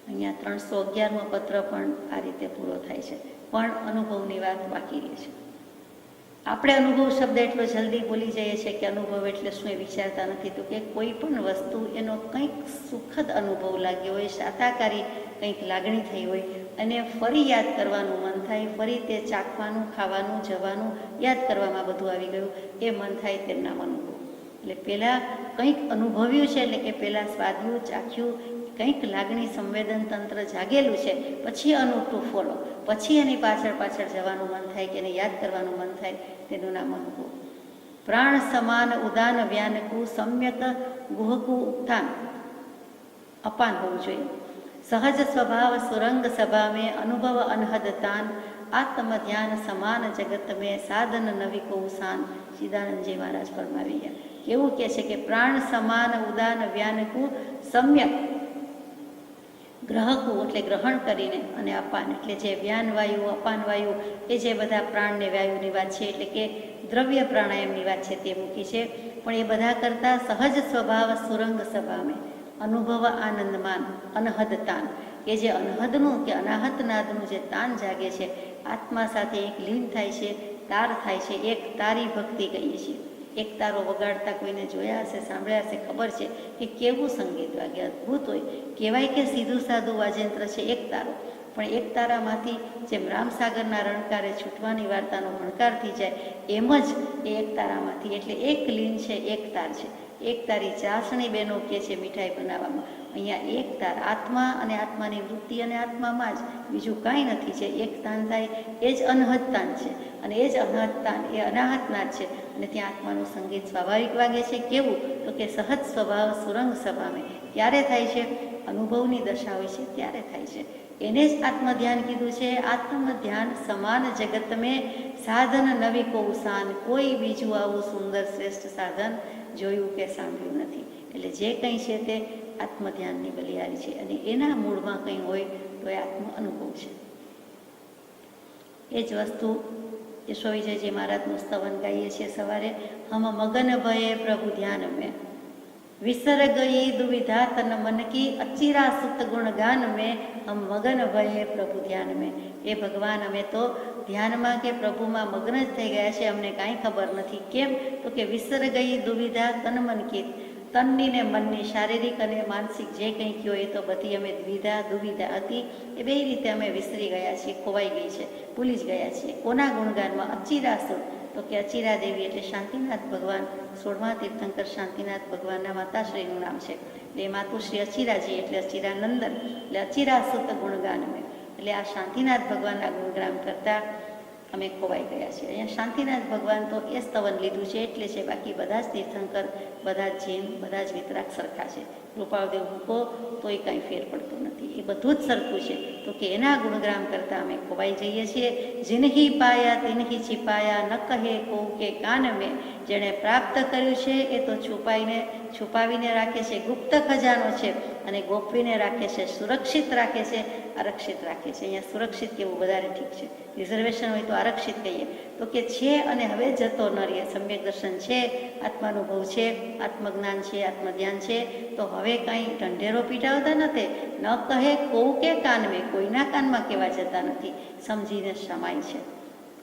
A: અહીંયા 311મો પત્ર પણ આ રીતે પૂરો થાય છે, પણ અનુભવની વાત બાકી રહે છે. આપણે અનુભવ શબ્દ એટલો જલ્દી ભૂલી જઈએ છીએ કે અનુભવ એટલે શું એ વિચારતા નથી. તો કે કોઈ પણ વસ્તુ એનો કંઈક સુખદ અનુભવ લાગ્યો હોય, સાતાકારી કંઈક લાગણી થઈ હોય અને ફરી યાદ કરવાનું મન થાય, ફરી તે ચાખવાનું, ખાવાનું, જવાનું, યાદ કરવામાં બધું આવી ગયું, એ મન થાય તેમના અનુભવ. એટલે પહેલાં કંઈક અનુભવ્યું છે, એટલે કે પહેલાં સ્વાદ્યું, ચાખ્યું, કંઈક લાગણી સંવેદન તંત્ર જાગેલું છે, પછી અનુભવ ફોલો, પછી એની પાછળ પાછળ જવાનું મન થાય કે એને યાદ કરવાનું મન થાય, તેનું નામ અનુભવ. પ્રાણ સમાન ઉદાન વ્યાનકું સમ્યક ગુહકું ઉત્થાન અપાન હોવું જોઈએ. સહજ સ્વભાવ સુરંગ સભા મેં અનુભવ અનહદતાન આત્મ ધ્યાન સમાન જગત મેં સાધન નવી કૌસાન. સિદ્ધાનંદજી મહારાજ ફરમાવી ગયા. કેવું કહે છે કે પ્રાણ સમાન ઉદાન વ્યાનકું સમ્યક ગ્રહકું એટલે ગ્રહણ કરીને, અને અપાન એટલે જે વ્યાન વાયુ, અપાન વાયુ, એ જે બધા પ્રાણને વાયુની વાત છે, એટલે કે દ્રવ્ય પ્રાણાયામની વાત છે, તે મૂકી છે. પણ એ બધા કરતાં સહજ સ્વભાવ સુરંગ સભામે અનુભવ આનંદમાન અનહદ તાન, કે જે અનહદનું કે અનાહત નાદનું જે તાન જાગે છે, આત્મા સાથે એક લીન થાય છે, તાર થાય છે, એક તારી ભક્તિ કહીએ છીએ. એક તારો વગાડતા કોઈને જોયા હશે, સાંભળ્યા હશે, ખબર છે કે કેવું સંગીત વાગે, અદ્ભુત હોય. કહેવાય કે સીધું સાદું વાજેન્ત્ર છે એક તારો, પણ એક તારામાંથી જેમ રામસાગરના રણકારે છૂટવાની વાર્તાનો ભણકાર થઈ જાય, એમ જ એ એક તારામાંથી, એટલે એક લીન છે, એક તાર છે. એક તારી ચાસણી બેનો કે છે મીઠાઈ બનાવવામાં. અહીંયા એક તાર આત્મા અને આત્માની વૃત્તિ અને આત્મામાં જ, બીજું કાંઈ નથી. છે એક તાન થાય એ જ અનહદ તાન છે, અને એ જ અનહદ તાન એ અનાહતના જ છે. અને ત્યાં આત્માનું સંગીત સ્વાભાવિક વાગે છે. કેવું? તો કે સહજ સ્વભાવ સુરંગ સભામે. ક્યારે થાય છે? અનુભવની દશા હોય છે ત્યારે થાય છે. એને જ આત્મધ્યાન કીધું છે. આત્મધ્યાન સમાન જગત મેં સાધન નવી કૌસાન. કોઈ બીજું આવું સુંદર શ્રેષ્ઠ સાધન જોયું કે સાંભળ્યું નથી. એટલે જે કંઈ છે તે આત્મધ્યાનની બલિહારી છે, અને એના મૂળમાં કંઈ હોય તો એ આત્મ અનુભવ છે. એ જ વસ્તુ યશો વિજયજી મહારાજનું સ્તવન ગાઈએ છીએ સવારે. હમ મગન ભયે પ્રભુ ધ્યાન મેં વિસર ગઈ દુવિધા તન મન કી અચિરા સુત ગુણગાન મેં હમ મગન ભયે પ્રભુ ધ્યાન મેં. એ ભગવાન, અમે તો ધ્યાનમાં કે પ્રભુમાં મગ્ન જ થઈ ગયા છે, અમને કાંઈ ખબર નથી. કેમ? તો કે વિસર ગઈ દુવિધા તન મન કી, તનની ને મનની, શારીરિક અને માનસિક જે કંઈ કયો એ તો બધી અમે દ્વિધા દુવિધા હતી, એ બે રીતે અમે વિસરી ગયા છીએ, ખોવાઈ ગઈ છે, ભૂલી જ ગયા છીએ. કોના ગુણગાનમાં? અચિરા સુત, તો કે અચિરા દેવી એટલે શાંતિનાથ ભગવાન, 16મા તીર્થંકર શાંતિનાથ ભગવાનના માતાશ્રીનું નામ છે. એટલે માતુશ્રી અચિરાજી એટલે અચિરાનંદન, એટલે અચિરા સુત ગુણગાન મેં. એટલે આ શાંતિનાથ ભગવાનના ગુણગાન કરતાં અમે ખોવાઈ ગયા છીએ. અહીંયા શાંતિનાથ ભગવાન તો એ સ્તવન લીધું છે એટલે છે, બાકી બધા જ તીર્થંકર, બધા જ જૈન, બધા જ વિતરાક સરખા છે. કૃપાળદેવ મૂકો તોય કાંઈ ફેર પડતો નથી, એ બધું જ સરખું છે. તો કે એના ગુણગાન કરતાં અમે ખોવાઈ જઈએ છીએ. જિનહી પાયા તિનહી છિપાયા ન કહે કો કે કાન મેં. જેણે પ્રાપ્ત કર્યું છે એ તો છુપાવીને રાખે છે, ગુપ્ત ખજાનો છે, અને ગોપવીને રાખે છે, સુરક્ષિત રાખે છે, આરક્ષિત રાખે છે. અહીંયા સુરક્ષિત કેવું વધારે ઠીક છે, રિઝર્વેશન હોય તો આરક્ષિત કહીએ. તો કે છે અને હવે જતો ન રહે. સમ્યક દર્શન છે, આત્માનુભવ છે, આત્મજ્ઞાન છે, આત્મધ્યાન છે, તો હવે કાંઈ ઢંઢેરો પીટાવતા નથી. ન કહે કોઉ કે કાન મેં, કોઈના કાનમાં કહેવા જતા નથી, સમજીને સમાય છે.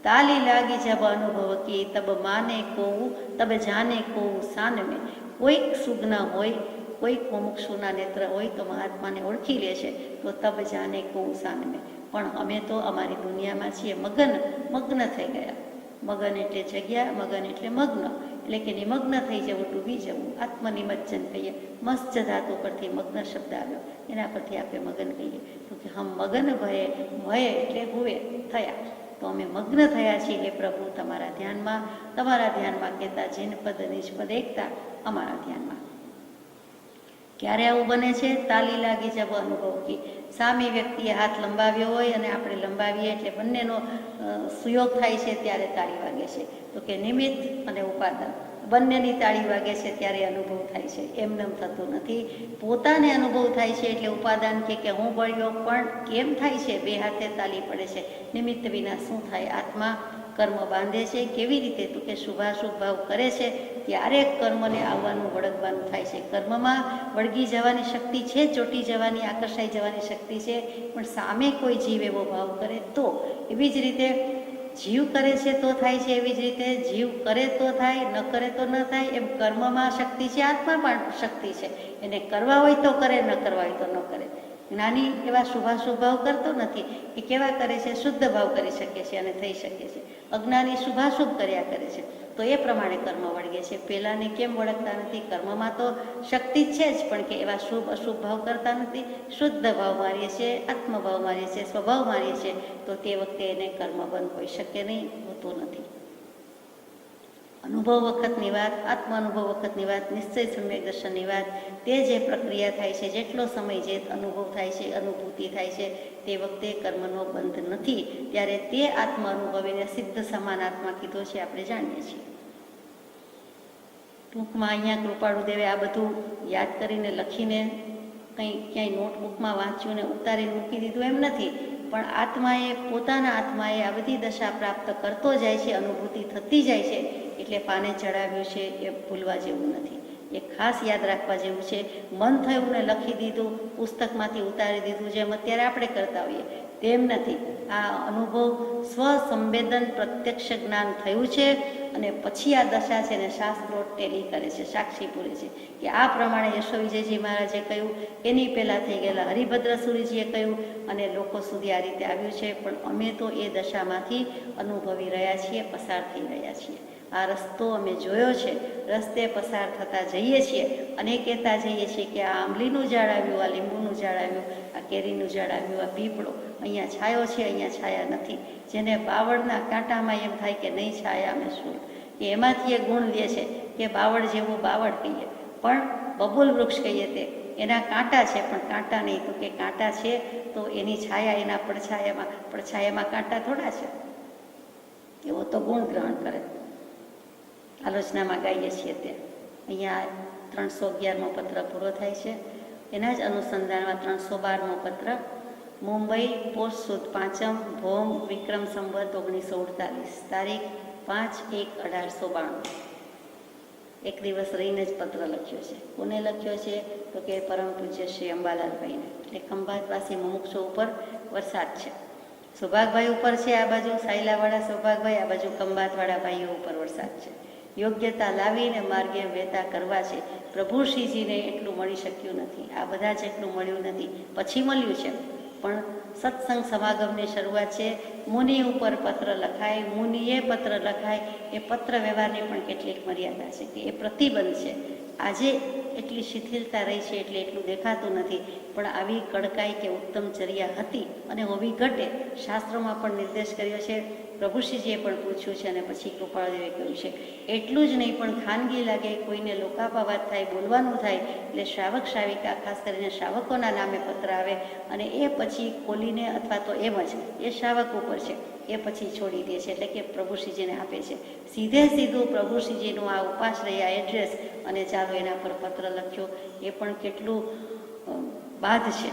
A: ताली लागी जब अनुभव की तब माने कोऊ तब जाने कोऊ शान में। कोईक सुज्ञ होय कोईक मुमुक्षुना नेत्र होय तो महात्माने ओळखी લે છે તો તબ જાને કોऊ શાન में। પણ અમે તો અમારી દુનિયામાં છીએ મગ્ન થઈ ગયા। મગન એટલે જગ્યા, મગન એટલે મગ્ન, એટલે કે નિમગ્ન થઈ જવું, ડૂબી જવું, આત્મનિમજ્જન કહીએ। મસ્ત ધાતુ પરથી મગ્ન શબ્દ આવ્યો, એના પરથી આપણે મગન કહીએ તો કે હમ મગન ભયે, ભયે એટલે હુએ થયા, તો અમે મગ્ન થયા છીએ હે પ્રભુ તમારા ધ્યાનમાં કહેતા જીનપદ નિજપદ એકતા અમારા ધ્યાનમાં। ક્યારે આવું બને છે? તાલી લાગી જબ અનુભવ કી, સામી વ્યક્તિએ હાથ લંબાવ્યો હોય અને આપણે લંબાવીએ એટલે બંનેનો સુયોગ થાય છે ત્યારે તાળી વાગે છે। તો કે નિમિત્ત અને ઉપાદાન બંનેની તાળી વાગે છે ત્યારે અનુભવ થાય છે, એમનેમ થતું નથી। પોતાને અનુભવ થાય છે એટલે ઉપાદાન કે હું બળ્યો, પણ કેમ થાય છે? બે હાથે તાલી પડે છે, નિમિત્ત વિના શું થાય? આત્મા કર્મ બાંધે છે, કેવી રીતે? તો કે શુભાશુભ ભાવ કરે છે ત્યારે કર્મને આવવાનું, વળગવાનું થાય છે। કર્મમાં વળગી જવાની શક્તિ છે, ચોટી જવાની, આકર્ષાઈ જવાની શક્તિ છે, પણ સામે કોઈ જીવ એવો ભાવ કરે તો, એવી જ રીતે જીવ કરે છે તો થાય છે, એવી જ રીતે જીવ કરે તો થાય, ન કરે તો ન થાય। એમ કર્મમાં શક્તિ છે, આત્મા પણ શક્તિ છે, એને કરવા હોય તો કરે, ન કરવા હોય તો ન કરે। જ્ઞાની એવા શુભાશુભ ભાવ કરતો નથી, એ કેવા કરે છે? શુદ્ધ ભાવ કરી શકે છે અને થઈ શકે છે। અજ્ઞાની શુભાશુભ કર્યા કરે છે તો એ પ્રમાણે કર્મ વળગે છે। પહેલાંને કેમ વળગતા નથી? કર્મમાં તો શક્તિ છે જ, પણ કે એવા શુભ અશુભ ભાવ કરતા નથી, શુદ્ધ ભાવ મારીએ છીએ, આત્મભાવ મારીએ છીએ, સ્વભાવ મારીએ છીએ, તો તે વખતે એને કર્મ બંધ હોઈ શકે નહીં, હોતું નથી। અનુભવ વખતની વાત, આત્મ અનુભવ વખતની વાત, નિશ્ચય સમ્યક દર્શનની વાત, તે જે પ્રક્રિયા થાય છે, જેટલો સમય જે અનુભવ થાય છે, અનુભૂતિ થાય છે, તે વખતે કર્મનો બંધ નથી, ત્યારે તે આત્મ અનુભવીને સિદ્ધ સમાન આત્મા કીધો છે, આપણે જાણીએ છીએ। ટૂંકમાં અહીંયા કૃપાળુદેવે આ બધું યાદ કરીને લખીને ક્યાંય નોટબુકમાં વાંચ્યું ને ઉતારીને મૂકી દીધું એમ નથી, પણ આત્માએ, પોતાના આત્માએ આ બધી દશા પ્રાપ્ત કરતો જાય છે, અનુભૂતિ થતી જાય છે, એટલે પાને ચડાવ્યું છે એ ભૂલવા જેવું નથી, એ ખાસ યાદ રાખવા જેવું છે। મન થયું ને લખી દીધું, પુસ્તકમાંથી ઉતારી દીધું, જેમ અત્યારે આપણે કરતા હોઈએ તેમ નથી। આ અનુભવ સ્વસંવેદન પ્રત્યક્ષ જ્ઞાન થયું છે અને પછી આ દશા છે ને શાસ્ત્રો ટેલી કરે છે, સાક્ષી પૂરે છે કે આ પ્રમાણે યશો વિજયજી મહારાજે કહ્યું, એની પહેલાં થઈ ગયેલા હરિભદ્ર સુરીજીએ કહ્યું અને લોકો સુધી આ રીતે આવ્યું છે। પણ અમે તો એ દશામાંથી અનુભવી રહ્યા છીએ, પસાર થઈ રહ્યા છીએ। આ રસ્તો અમે જોયો છે, રસ્તે પસાર થતા જઈએ છીએ અને કહેતા જઈએ છીએ કે આ આંબલીનું ઝાડ આવ્યું, આ લીંબુનું ઝાડ આવ્યું, આ કેરીનું ઝાડ આવ્યું, આ પીપળો, અહીંયા છાયો છે, અહીંયા છાયા નથી। જેને બાવળના કાંટામાં એમ થાય કે નહીં છાયા અમે શું, કે એમાંથી એ ગુણ લે છે કે બાવળ જેવું બાવળ કહીએ, પણ બબુલ વૃક્ષ કહીએ તે એના કાંટા છે, પણ કાંટા નહીં, તો કે કાંટા છે તો એની છાયા, એના પડછાયામાં કાંટા થોડા છે, એવો તો ગુણ ગ્રહણ કરે। આલોચનામાં ગાઈએ છીએ તે અહીંયા 311મો પત્ર પૂરો થાય છે, એના જ અનુસંધાનમાં 312મો પત્ર, મુંબઈ પોસ્ટ સુદ 5મ ભોમ વિક્રમ સંવત 1948, તારીખ 5/1/1892। એક દિવસ રહીને જ પત્ર લખ્યો છે। કોને લખ્યો છે? તો કે પરમ પૂજ્ય શ્રી અંબાલાલભાઈને, એટલે ખંભાતવાસી મુમુક્ષો ઉપર વરસાદ છે। સૌભાગભાઈ ઉપર છે આ બાજુ, સાયલાવાળા સૌભાગભાઈ, આ બાજુ ખંભાતવાળા ભાઈઓ ઉપર વરસાદ છે। યોગ્યતા લાવીને માર્ગે વહેતા કરવા છે। પ્રભુ શ્રીજીને એટલું મળી શક્યું નથી, આ બધા જ એટલું મળ્યું નથી, પછી મળ્યું છે, પણ સત્સંગ સમાગમની શરૂઆત છે। મુનિ ઉપર પત્ર લખાય, મુનિએ પત્ર લખાય, એ પત્ર વ્યવહારની પણ કેટલીક મર્યાદા છે કે એ પ્રતિબંધ છે। આજે એટલી શિથિલતા રહી છે એટલે એટલું દેખાતું નથી, પણ આવી કડકાઈ કે ઉત્તમ ચર્યા હતી અને હોવી ઘટે, શાસ્ત્રોમાં પણ નિર્દેશ કર્યો છે, પ્રભુશ્રીજીએ પણ પૂછ્યું છે અને પછી કૃપાળદેવે કહ્યું છે। એટલું જ નહીં, પણ ખાનગી લાગે, કોઈને લોકાપાવાત થાય, બોલવાનું થાય, એટલે શ્રાવક શ્રાવિકા, ખાસ કરીને શ્રાવકોના નામે પત્ર આવે અને એ પછી ખોલીને, અથવા તો એમ જ એ શ્રાવક ઉપર છે એ પછી છોડી દે છે, એટલે કે પ્રભુશ્રીજીને આપે છે। સીધું પ્રભુશ્રીજીનું આ ઉપાશ્રય, આ એડ્રેસ, અને ચાલો એના પર પત્ર લખ્યો, એ પણ કેટલું બાધ છે,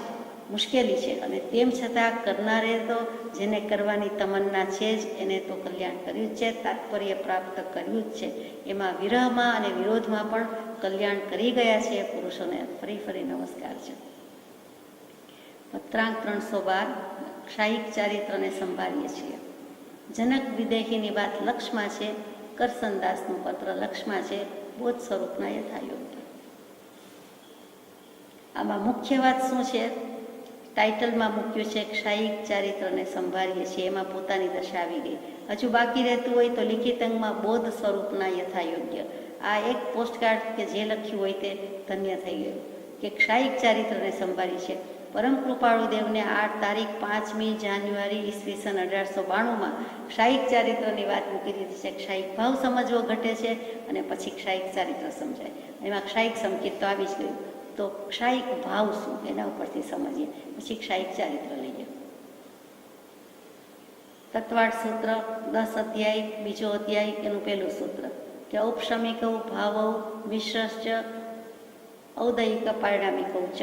A: મુશ્કેલી છે, અને તેમ છતાં કરનારે તો, જેને કરવાની તમન્ના છે જ, એને તો કલ્યાણ કર્યું જ છે, તાત્પર્ય પ્રાપ્ત કર્યું જ છે। એમાં વિરહમાં અને વિરોધમાં પણ કલ્યાણ કરી ગયા છે પુરુષોને। ફરી નમસ્કાર છે। પત્રાંક 312, ક્ષાયિક ચારિત્રને સંભાળીએ છીએ। જનક વિદેહીની વાત લક્ષમાં છે, કરસનદાસનું પત્ર લક્ષમાં છે, બોધ સ્વરૂપના યથાયોગ્ય. આમાં મુખ્ય વાત શું છે? ટાઇટલમાં મૂક્યું છે ક્ષાયિક ચારિત્રને સંભાળીએ છીએ, એમાં પોતાની દશા આવી ગઈ. હજુ બાકી રહેતું હોય તો લિખિત અંગમાં બોધ સ્વરૂપના યથાયોગ્ય. આ એક પોસ્ટકાર્ડ કે જે લખ્યું હોય તે ધન્ય થઈ ગયું કે ક્ષાયિક ચારિત્રને સંભાળી છે. પરમ કૃપાળુ દેવને આ તારીખ 5મી જાન્યુઆરી ઈસવીસન 1892માં ક્ષાયિક ચારિત્રની વાત મૂકી દીધી છે. ક્ષાયિક ભાવ સમજવો ઘટે છે અને પછી ક્ષાયિક ચારિત્ર સમજાય. એમાં ક્ષાયિક સંકેત તો આવી જ ગયું. તો ક્ષાયિક ભાવ શું એના ઉપરથી સમજીએ, પછી ક્ષાયિક ચારિત્ર લઈએ. તત્વાર્થ સૂત્ર 10 અધ્યાય, બીજો અધ્યાય, એનું પહેલું સૂત્ર કે ઔપશમિક ભાવ મિશ્રશ્ચ ઔદયિક પારિણામિક ચ.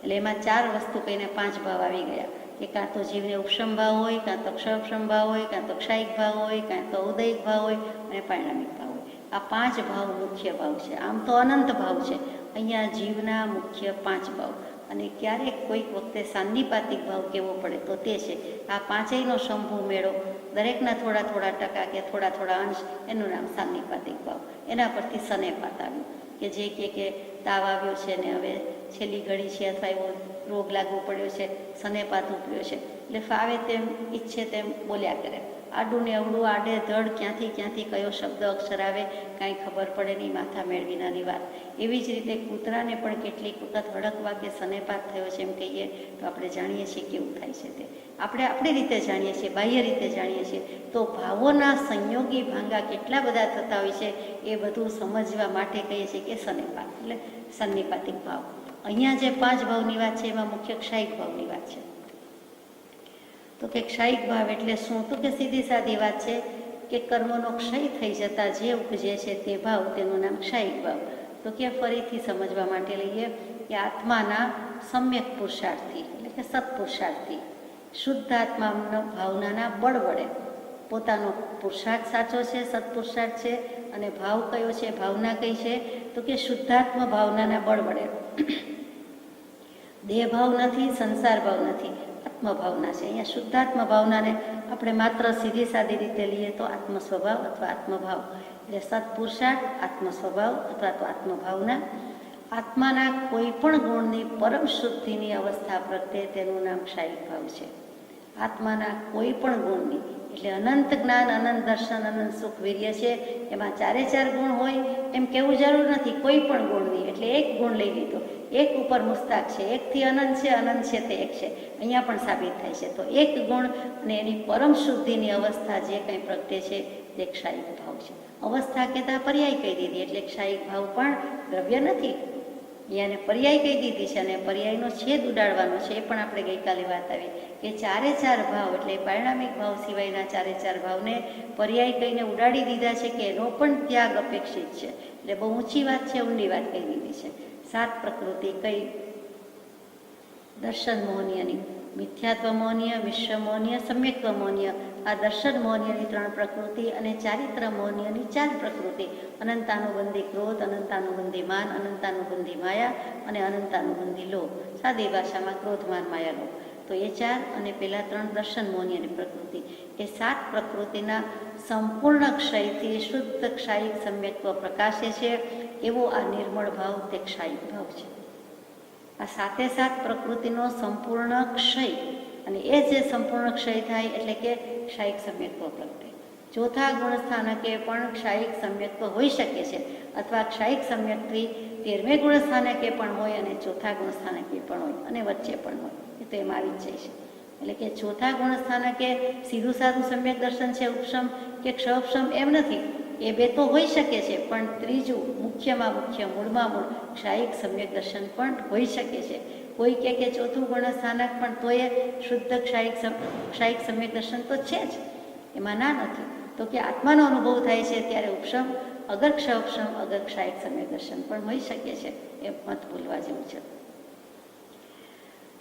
A: એટલે એમાં 4 વસ્તુ કહીને 5 ભાવ આવી ગયા કે કાં તો જીવને ઉપશમ ભાવ હોય, કાં તો ક્ષયપશમ ભાવ હોય, કાં તો ક્ષાયિક ભાવ હોય, કાં તો ઔદયિક ભાવ હોય અને પારિણામિક ભાવ હોય. આ 5 ભાવ મુખ્ય ભાવ છે. આમ તો અનંત ભાવ છે, અહીંયા જીવના મુખ્ય 5 ભાવ. અને ક્યારેક કોઈક વખતે સાન્નિપાતિક ભાવ કેવો પડે તો તે છે આ પાંચેયનો શંભુ મેળો, દરેકના થોડા થોડા ટકા કે થોડા થોડા અંશ, એનું નામ સાન્નિપાતિક ભાવ. એના પરથી સનેપાત આવ્યું કે જે કે તાવ આવ્યો છે ને હવે છેલ્લી ઘડી છે અથવા એવો રોગ લાગવો પડ્યો છે, સનેપાત ઉપડ્યો છે, એટલે ફાવે તેમ ઈચ્છે તેમ બોલ્યા કરે. આડું ને અવડું, આડે ધડ, ક્યાંથી કયો શબ્દ અક્ષર આવે કાંઈ ખબર પડે નહીં, માથા મેળવીનાની વાત. એવી જ રીતે કૂતરાને પણ કેટલીક વખત હડકવા કે સનેપાત થયો છે એમ કહીએ તો આપણે જાણીએ છીએ કેવું થાય છે તે. આપણે આપણી રીતે જાણીએ છીએ, બાહ્ય રીતે જાણીએ છીએ. તો ભાવોના સંયોગી ભાંગા કેટલા બધા થતા હોય છે એ બધું સમજવા માટે કહીએ છીએ કે સનેપાત એટલે સન્નિપાતિક ભાવ. અહીંયા જે 5 ભાવની વાત છે એમાં મુખ્ય ક્ષાયિક ભાવની વાત છે. તો કે ક્ષાયિક ભાવ એટલે શું? તો કે સીધી સાદી વાત છે કે કર્મનો ક્ષય થઈ જતા જે ઉપજે છે તે ભાવ, તેનું નામ ક્ષાયિક ભાવ. તો કે ફરીથી સમજવા માટે લઈએ કે આત્માના સમ્યક પુરુષાર્થથી એટલે કે સત્પુરુષાર્થથી, શુદ્ધ આત્માના ભાવનાના બળ વડે પોતાનો પુરુષાર્થ સાચો છે, સત્પુરુષાર્થ છે, અને ભાવ કયો છે, ભાવના કઈ છે? તો કે શુદ્ધાત્મ ભાવનાના બળ વડે. દેહ ભાવ નથી, સંસાર ભાવ નથી, આત્મભાવના છે. અહીંયા શુદ્ધાત્મ ભાવનાને આપણે માત્ર સીધી સાદી રીતે લઈએ તો આત્મ સ્વભાવ અથવા આત્મભાવ, એટલે સત્પુરુષાર્થ, આત્મ સ્વભાવ અથવા તો આત્મભાવના. આત્માના કોઈ પણ ગુણની પરમ શુદ્ધિની અવસ્થા પ્રત્યે તેનું નામ ક્ષાયિક ભાવ છે. આત્માના કોઈ પણ ગુણની, એટલે અનંત જ્ઞાન, અનંત દર્શન, અનંત સુખ, વીર્ય છે, એમાં 4 ગુણ હોય એમ કેવું જરૂર નથી. કોઈ પણ ગુણની, એટલે એક ગુણ લઈ લીધો, એક ઉપર મુસ્તાક છે, એકથી અનંત છે, અનંત છે તે એક છે, અહીંયા પણ સાબિત થાય છે. તો એક ગુણ અને એની પરમ શુદ્ધિની અવસ્થા જે કંઈ પ્રગટે છે તે ક્ષાયિક ભાવ છે. અવસ્થા કહેતા પર્યાય કહી દીધી, એટલે ક્ષાયિક ભાવ પણ દ્રવ્ય નથી, એને પર્યાય કહી દીધી છે. અને પર્યાયનો છેદ ઉડાડવાનો છે, એ પણ આપણે ગઈકાલે વાત આવી કે 4 ભાવ એટલે પારિણામિક ભાવ સિવાયના 4 ભાવને પર્યાય કહીને ઉડાડી દીધા છે કે એનો પણ ત્યાગ અપેક્ષિત છે. એટલે બહુ ઊંચી વાત છે, ઊંડી વાત કહી દીધી છે. 7 પ્રકૃતિ કઈ? દર્શન મોહનીયની, મિથ્યાત્વ મોહનીય, મિશ્ર મોહનીય, સમ્યક્ત્વ મોહનીય. આ દર્શન મોહનીયની 3 પ્રકૃતિ અને ચારિત્ર મોહનીયની 4 પ્રકૃતિ. અનંતાનુબંધી ક્રોધ, અનંતાનુબંધી માન, અનંતાનુબંધી માયા અને અનંતાનુબંધી લોભ. સાદી ભાષામાં ક્રોધ, માન, માયા, લોભ. તો એ 4 અને પેલા 3 દર્શન મોહનીયની પ્રકૃતિ. એ 7 પ્રકૃતિના સંપૂર્ણ ક્ષયથી શુદ્ધ ક્ષાયિક સમ્યક્ત્વ પ્રકાશે છે. એવો આ નિર્મળ ભાવ તે ક્ષાયિક ભાવ છે. આ 7 પ્રકૃતિનો સંપૂર્ણ ક્ષય, અને એ જે સંપૂર્ણ ક્ષય થાય એટલે કે ક્ષાયિક સમ્યક્ત્વ પ્રગટે. ચોથા ગુણ સ્થાનકે પણ ક્ષાયિક સમ્યક્ત્વ હોઈ શકે છે, અથવા ક્ષાયિક સમ્યક્ત્વી 13મે ગુણ સ્થાનકે પણ હોય અને ચોથા ગુણ સ્થાનકે પણ હોય અને વચ્ચે પણ હોય. એ તો એમાં આવી જ જાય છે. એટલે કે ચોથા ગુણ સ્થાનકે સીધું સાધું સમ્યક દર્શન છે, ઉપશમ કે ક્ષયપશમ એમ નથી. એ 2 તો હોઈ શકે છે, પણ ત્રીજું મુખ્યમાં મુખ્ય, મૂળમાં મૂળ ક્ષાયિક સમ્યક દર્શન પણ હોઈ શકે છે. કોઈ કે ચોથું ગુણ સ્થાનક પણ તો એ શુદ્ધ ક્ષાયિક સમ્યક દર્શન તો છે જ, એમાં ના નથી. તો કે આત્માનો અનુભવ થાય છે ત્યારે ઉપશમ, અગર ક્ષયપશમ, અગર ક્ષાયિક સમ્યક દર્શન પણ હોઈ શકે છે. એ મત ભૂલવા જેવું છે.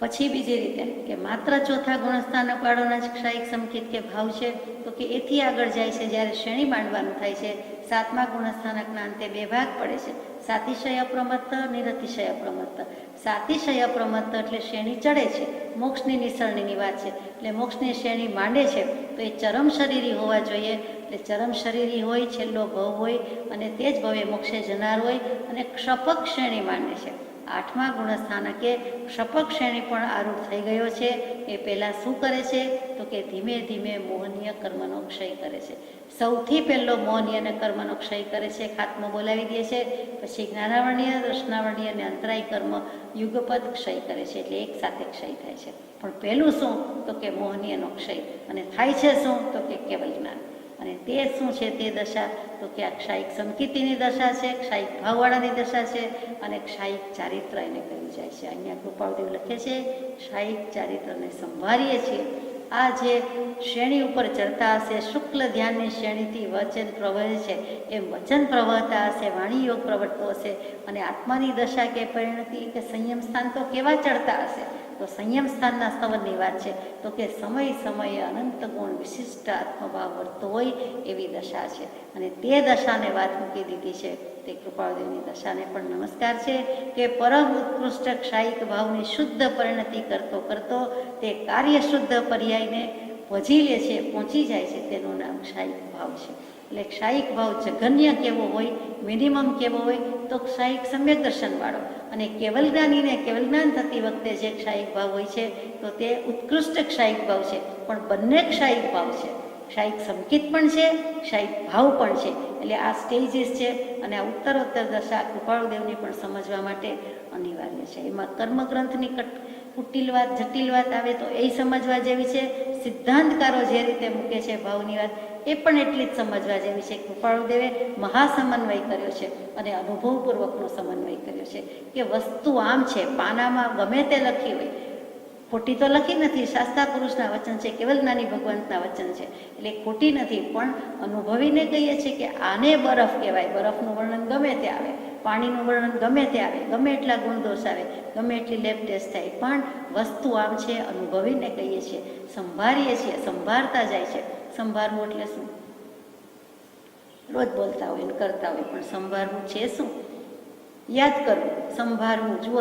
A: પછી બીજી રીતે કે માત્ર ચોથા ગુણસ્થાનકવાળોના જ ક્ષાયિક સંકિત કે ભાવ છે, તો કે એથી આગળ જાય છે જ્યારે શ્રેણી માંડવાનું થાય છે. સાતમા ગુણસ્થાનકના અંતે બે ભાગ પડે છે, સાતિશય અપ્રમત્ત, નિરતિશય અપ્રમત્ત. સાતિશય અપ્રમત્ત એટલે શ્રેણી ચડે છે, મોક્ષની નિસરણીની વાત છે. એટલે મોક્ષની શ્રેણી માંડે છે તો એ ચરમ શરીરી હોવા જોઈએ. એટલે ચરમ શરીરી હોય, છેલ્લો ભવ હોય અને તે જ ભવે મોક્ષે જનાર હોય અને ક્ષપક શ્રેણી માંડે છે. આઠમા ગુણસ્થાનકે ક્ષપક શ્રેણી પણ આરૂઢ થઈ ગયો છે. એ પહેલાં શું કરે છે તો કે ધીમે ધીમે મોહનીય કર્મનો ક્ષય કરે છે. સૌથી પહેલો મોહનીય અને કર્મનો ક્ષય કરે છે, ખાત્મો બોલાવી દે છે. પછી જ્ઞાનાવરણીય, દર્શનાવરણીય અને અંતરાય કર્મ યુગપદ ક્ષય કરે છે. એટલે એક સાથે ક્ષય થાય છે. પણ પહેલું શું તો કે મોહનીયનો ક્ષય, અને થાય છે શું તો કે કેવલ જ્ઞાન. અને તે શું છે તે દશા તો કે આ ક્ષાયિક સંકિતિની દશા છે, ક્ષાયિક ભાવવાળાની દશા છે અને ક્ષાયિક ચારિત્ર એને કહ્યું જાય છે. અહીંયા કૃપાળુદેવ લખે છે ક્ષાયિક ચારિત્રને સંભાળીએ છીએ. આ જે શ્રેણી ઉપર ચડતા હશે, શુક્લ ધ્યાનની શ્રેણીથી વચન પ્રવહે છે, એમ વચન પ્રવહતા હશે, વાણી યોગ પ્રવર્તતો હશે. અને આત્માની દશા કે પરિણતિ કે સંયમ સ્થાન તો કેવા ચડતા હશે તો સંયમ સ્થાનના સ્તવનની વાત છે. તો કે સમય સમયે અનંત ગુણ વિશિષ્ટ આત્મભાવ વર્તતો હોય એવી દશા છે. અને તે દશાને વાત મૂકી દીધી છે. તે કૃપાળુદેવની દશાને પણ નમસ્કાર છે કે પરમ ઉત્કૃષ્ટ ક્ષાયિક ભાવની શુદ્ધ પરિણતિ કરતો કરતો તે કાર્ય શુદ્ધ પર્યાયને ભજી લે છે, પહોંચી જાય છે. તેનું નામ ક્ષાયિક ભાવ છે. એટલે ક્ષાયિક ભાવ જઘન્ય કેવો હોય, મિનિમમ કેવો હોય તો ક્ષાયિક સમ્યક દર્શનવાળો. અને કેવલ જ્ઞાનીને કેવલ જ્ઞાન થતી વખતે જે ક્ષાયિક ભાવ હોય છે તો તે ઉત્કૃષ્ટ ક્ષાયિક ભાવ છે. પણ બંને ક્ષાયિક ભાવ છે, ક્ષાયિક સંકિત પણ છે, ક્ષાયિક ભાવ પણ છે. એટલે આ સ્ટેજીસ છે અને આ ઉત્તરોત્તર દશા કૃપાળુદેવની પણ સમજવા માટે અનિવાર્ય છે. એમાં કર્મગ્રંથની કુટિલ વાત, જટિલ વાત આવે તો એ સમજવા જેવી છે. સિદ્ધાંતકારો જે રીતે મૂકે છે ભાવની વાત એ પણ એટલી જ સમજવા જેવી છે. કૃપાળુદેવે મહાસમન્વય કર્યો છે અને અનુભવપૂર્વકનો સમન્વય કર્યો છે કે વસ્તુ આમ છે, પાનામાં ગમે તે લખી હોય, ખોટી તો લખી નથી. શાસ્ત્રા પુરુષના વચન છે, કેવલ જ્ઞાની ભગવંતના વચન છે, એટલે ખોટી નથી. પણ અનુભવીને કહીએ છીએ કે આને બરફ કહેવાય. બરફનું વર્ણન ગમે તે આવે, પાણીનું વર્ણન ગમે તે આવે, ગમે એટલા ગુણદોષ આવે, ગમે એટલી લેબ ટેસ્ટ થાય, પણ વસ્તુ આમ છે, અનુભવીને કહીએ છીએ, સંભાળીએ છીએ, સંભાળતા જાય છે. સંભાળવું એટલે શું? રોજ બોલતા હોય ને કરતા હોય, પણ સંભાળવું છે શું? યાદ કરવું, સંભાળવું. જુઓ,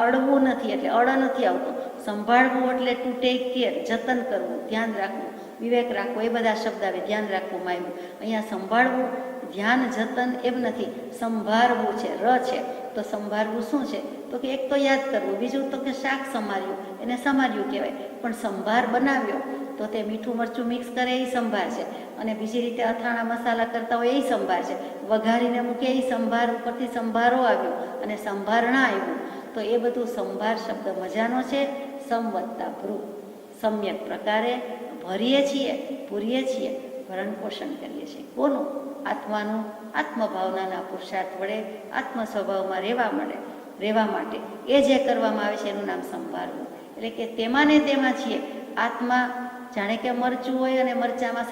A: અડવું નથી એટલે અડ નથી આવતો. સંભાળવું એટલે ટુ ટેક કેર, જતન કરવું, ધ્યાન રાખવું, વિવેક રાખવો, એ બધા શબ્દ આવે. ધ્યાન રાખવું માં આવ્યું. અહીંયા સંભાળવું, ધ્યાન, જતન એમ નથી, સંભાળવું છે. ર છે તો સંભાળવું શું છે તો કે એક તો યાદ કરવું, બીજું તો કે શાક સમાર્યું, એને સમાર્યું કહેવાય. પણ સંભાર બનાવ્યો તો તે મીઠું મરચું મિક્સ કરે એ સંભાર છે. અને બીજી રીતે અથાણા મસાલા કરતા હોય એ સંભાર છે. વઘારીને મૂકે એ સંભાર, ઉપરથી સંભારો આવ્યો અને સંભારણા આવ્યું, તો એ બધું સંભાર શબ્દ મજાનો છે. સમવત્તા ભૃ, સમ્યક પ્રકારે ભરીએ છીએ, પૂરીએ છીએ, ભરણ પોષણ કરીએ છીએ. કોનું? આત્માનું. આત્મભાવનાના પુરુષાર્થ વડે આત્મ સ્વભાવમાં રહેવા માટે એ જે કરવામાં આવે છે એનું નામ સંભાળવું. એટલે કે તેમાં ને તેમાં છીએ. આત્મા જાણે કે મરચું હોય અને મરચામાં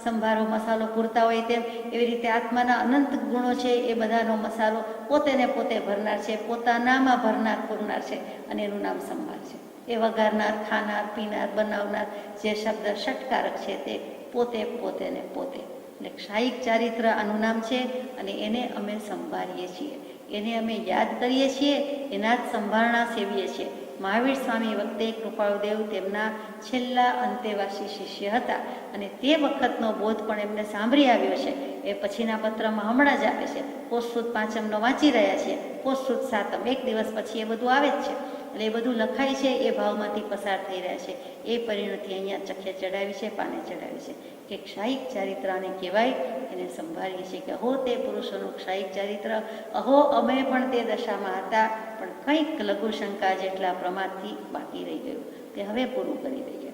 A: સંભારો મસાલો પૂરતા હોય તેમ, એવી રીતે આત્માના અનંત ગુણો છે. એ બધાનો મસાલો પોતે ને પોતે ભરનાર છે, પોતાનામાં ભરનાર પૂરનાર છે, અને એનું નામ સંભાર છે. એ વઘારનાર, ખાનાર, પીનાર, બનાવનાર, જે શબ્દ ષટકારક છે તે પોતે ને પોતે. એટલે ક્ષાયિક ચારિત્ર આનું નામ છે. અને એને અમે સંભાળીએ છીએ, એને અમે યાદ કરીએ છીએ, એના જ સંભાળણા સેવીએ છીએ. મહાવીર સ્વામી વખતે કૃપાળુદેવ તેમના છેલ્લા અંતેવાસી શિષ્ય હતા અને તે વખતનો બોધ પણ એમને સાંભળી આવ્યો છે. એ પછીના પત્રમાં હમણાં જ આપે છે. પોષ સુદ પાંચમનો વાંચી રહ્યા છીએ, પોષ સુદ સાતમ, એક દિવસ પછી એ બધું આવે જ છે. એટલે એ બધું લખાય છે, એ ભાવમાંથી પસાર થઈ રહ્યા છે. એ પરિણતિ અહીંયા ચખે ચડાવી છે, પાને ચડાવી છે કે ક્ષાયિક ચારિત્રને કહેવાય. એને સંભાળીએ છીએ કે અહો તે પુરુષોનું ક્ષાયિક ચારિત્ર, અહો અમે પણ તે દશામાં હતા, પણ કંઈક લઘુશંકા જેટલા પ્રમાદથી બાકી રહી ગયું, તે હવે પૂરું કરી દઈએ.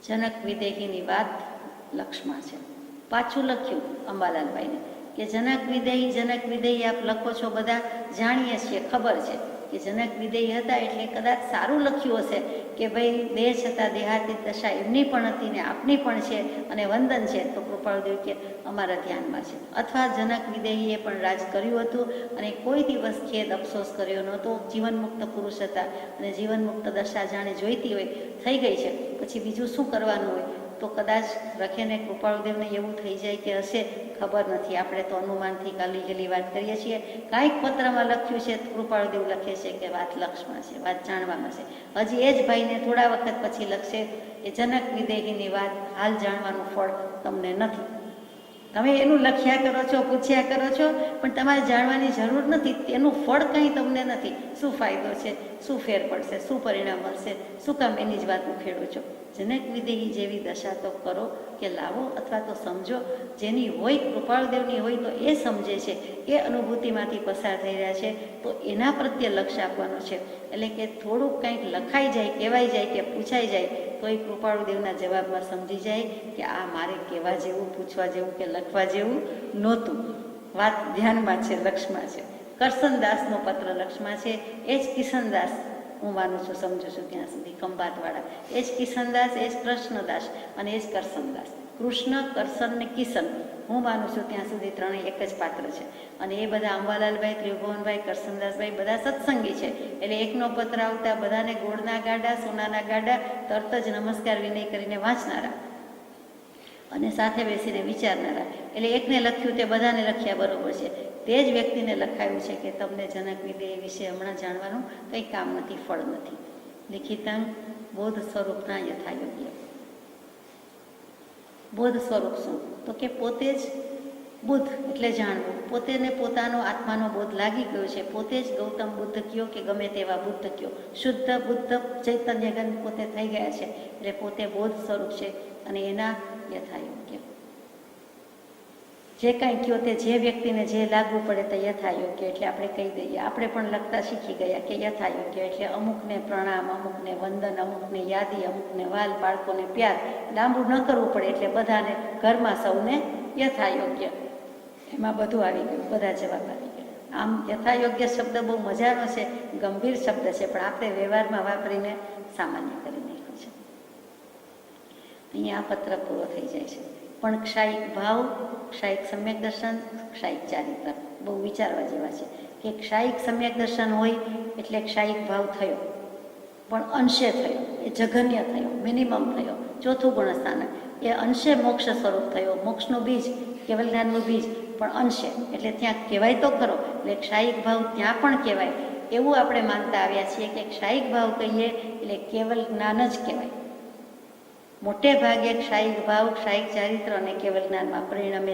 A: જનક વિદેહીની વાત લક્ષ્માં છે. પાછું લખ્યું અંબાલાલભાઈને કે જનક વિદેહી આપ લખો છો, બધા જાણીએ છીએ, ખબર છે, કે જનક વિદેહી હતા એટલે કદાચ સારું લખ્યું હશે કે ભાઈ દેહ છતાં દેહાતીત દશા એમની પણ હતી ને આપની પણ છે અને વંદન છે, તો કૃપાળુદેવ કે અમારા ધ્યાનમાં છે. અથવા જનક વિદેહીએ પણ રાજ કર્યું હતું અને કોઈ દિવસ ખેદ અફસોસ કર્યો નહોતો. જીવનમુક્ત પુરુષ હતા અને જીવનમુક્ત દશા જાણે જોઈતી હોય થઈ ગઈ છે, પછી બીજું શું કરવાનું હોય? તો કદાચ લખેને કૃપાળુદેવને એવું થઈ જાય કે હશે, ખબર નથી, આપણે તો અનુમાનથી કાલી ગયેલી વાત કરીએ છીએ. કાંઈક પત્રમાં લખ્યું છે, કૃપાળુદેવ લખે છે કે વાત લક્ષમાં છે, વાત જાણવામાં છે. હજી એ જ ભાઈને થોડા વખત પછી લખશે એ જનક વિદેહીની વાત હાલ જાણવાનું ફળ તમને નથી. તમે એનું લખ્યા કરો છો, પૂછ્યા કરો છો, પણ તમારે જાણવાની જરૂર નથી. એનું ફળ કંઈ તમને નથી. શું ફાયદો છે? શું ફેર પડશે? શું પરિણામ મળશે? શું કામ એની જ વાત ઉખેડો છો? જનક વિદેહી જેવી દશા તો કરો કે લાવો, અથવા તો સમજો. જેની હોય, કૃપાળુદેવની હોય તો એ સમજે છે, એ અનુભૂતિમાંથી પસાર થઈ રહ્યા છે, તો એના પ્રત્યે લક્ષ્ય આપવાનું છે. એટલે કે થોડુંક કંઈક લખાઈ જાય, કહેવાઈ જાય કે પૂછાઈ જાય તો એ કૃપાળુદેવના જવાબમાં સમજી જાય કે આ મારે કહેવા જેવું, પૂછવા જેવું કે લખવા જેવું નહોતું. વાત ધ્યાનમાં છે, લક્ષમાં છે. કરસનદાસનો પત્ર લક્ષમાં છે. એ જ કિશનદાસ હું માનું છું, સમજુ છું ત્યાં સુધી, ખંભાતવાળા. એ જ કિશનદાસ, એ જ કૃષ્ણદાસ અને એ જ કરસનદાસ. કૃષ્ણ, કરસન ને કિશન હું માનું છું ત્યાં સુધી ત્રણેય એક જ પાત્ર છે. અને એ બધા અંબાલાલભાઈ, ત્રિભુવનભાઈ, કરસનદાસભાઈ બધા સત્સંગી છે. એટલે એકનો પત્ર આવતા બધાને ગોળના ગાડા, સોનાના ગાડા તરત જ નમસ્કાર વિનય કરીને વાંચનારા અને સાથે બેસીને વિચારનારા. એટલે એકને લખ્યું તે બધાને લખ્યા બરોબર છે. તે જ વ્યક્તિને લખાયું છે કે તમને જનક વિદેહ વિશે હમણાં જાણવાનું કંઈ કામ નથી, ફળ નથી. લિખિતાંગ બોધ સ્વરૂપના યથાયોગ્ય. બોધ સ્વરૂપ શું? તો કે પોતે જ બુદ્ધ એટલે જાણવું. પોતે ને પોતાનો આત્માનો બોધ લાગી ગયો છે. પોતે જ ગૌતમ બુદ્ધ કયો કે ગમે તેવા બુદ્ધ કયો, શુદ્ધ બુદ્ધ ચૈતન્યગન પોતે થઈ ગયા છે. એટલે પોતે બોધ સ્વરૂપ છે અને એના યથાયોગ્ય જે કાંઈ કયો તે જે વ્યક્તિને જે લાગવું પડે તે યથાયોગ્ય. એટલે આપણે કહી દઈએ, આપણે પણ લખતા શીખી ગયા કે યથાયોગ્ય એટલે અમુકને પ્રણામ, અમુકને વંદન, અમુકને યાદી, અમુકને વાલ, બાળકોને પ્યાર. લાંબુ ન કરવું પડે એટલે બધાને ઘરમાં સૌને યથાયોગ્ય. એમાં બધું આવી ગયું, બધા જવાબ આવી ગયા. આમ યથાયોગ્ય શબ્દ બહુ મજાનો છે, ગંભીર શબ્દ છે, પણ આપણે વ્યવહારમાં વાપરીને સામાન્ય કરી નાખ્યું છે. અહીંયા આ પત્ર પૂરો થઈ જાય છે. પણ ક્ષાયિક ભાવ, ક્ષાયિક સમ્યક દર્શન, ક્ષાયિક ચારિત્ર બહુ વિચારવા જેવા છે. કે ક્ષાયિક સમ્યક દર્શન હોય એટલે ક્ષાયિક ભાવ થયો, પણ અંશે થયો, એ જઘન્ય થયો, મિનિમમ થયો. ચોથું ગુણસ્થાન એ અંશે મોક્ષ સ્વરૂપ થયો. મોક્ષનું બીજ, કેવલ જ્ઞાનનું બીજ, પણ અંશે એટલે ત્યાં કહેવાય તો ખરો. એટલે ક્ષાયિક ભાવ ત્યાં પણ કહેવાય એવું આપણે માનતા આવ્યા છીએ કે ક્ષાયિક ભાવ કહીએ એટલે કેવલ જ્ઞાન જ કહેવાય. મોટે ભાગે ક્ષાયિક ભાવ, ક્ષાયિક ચારિત્ર અને કેવલ જ્ઞાનમાં પરિણમે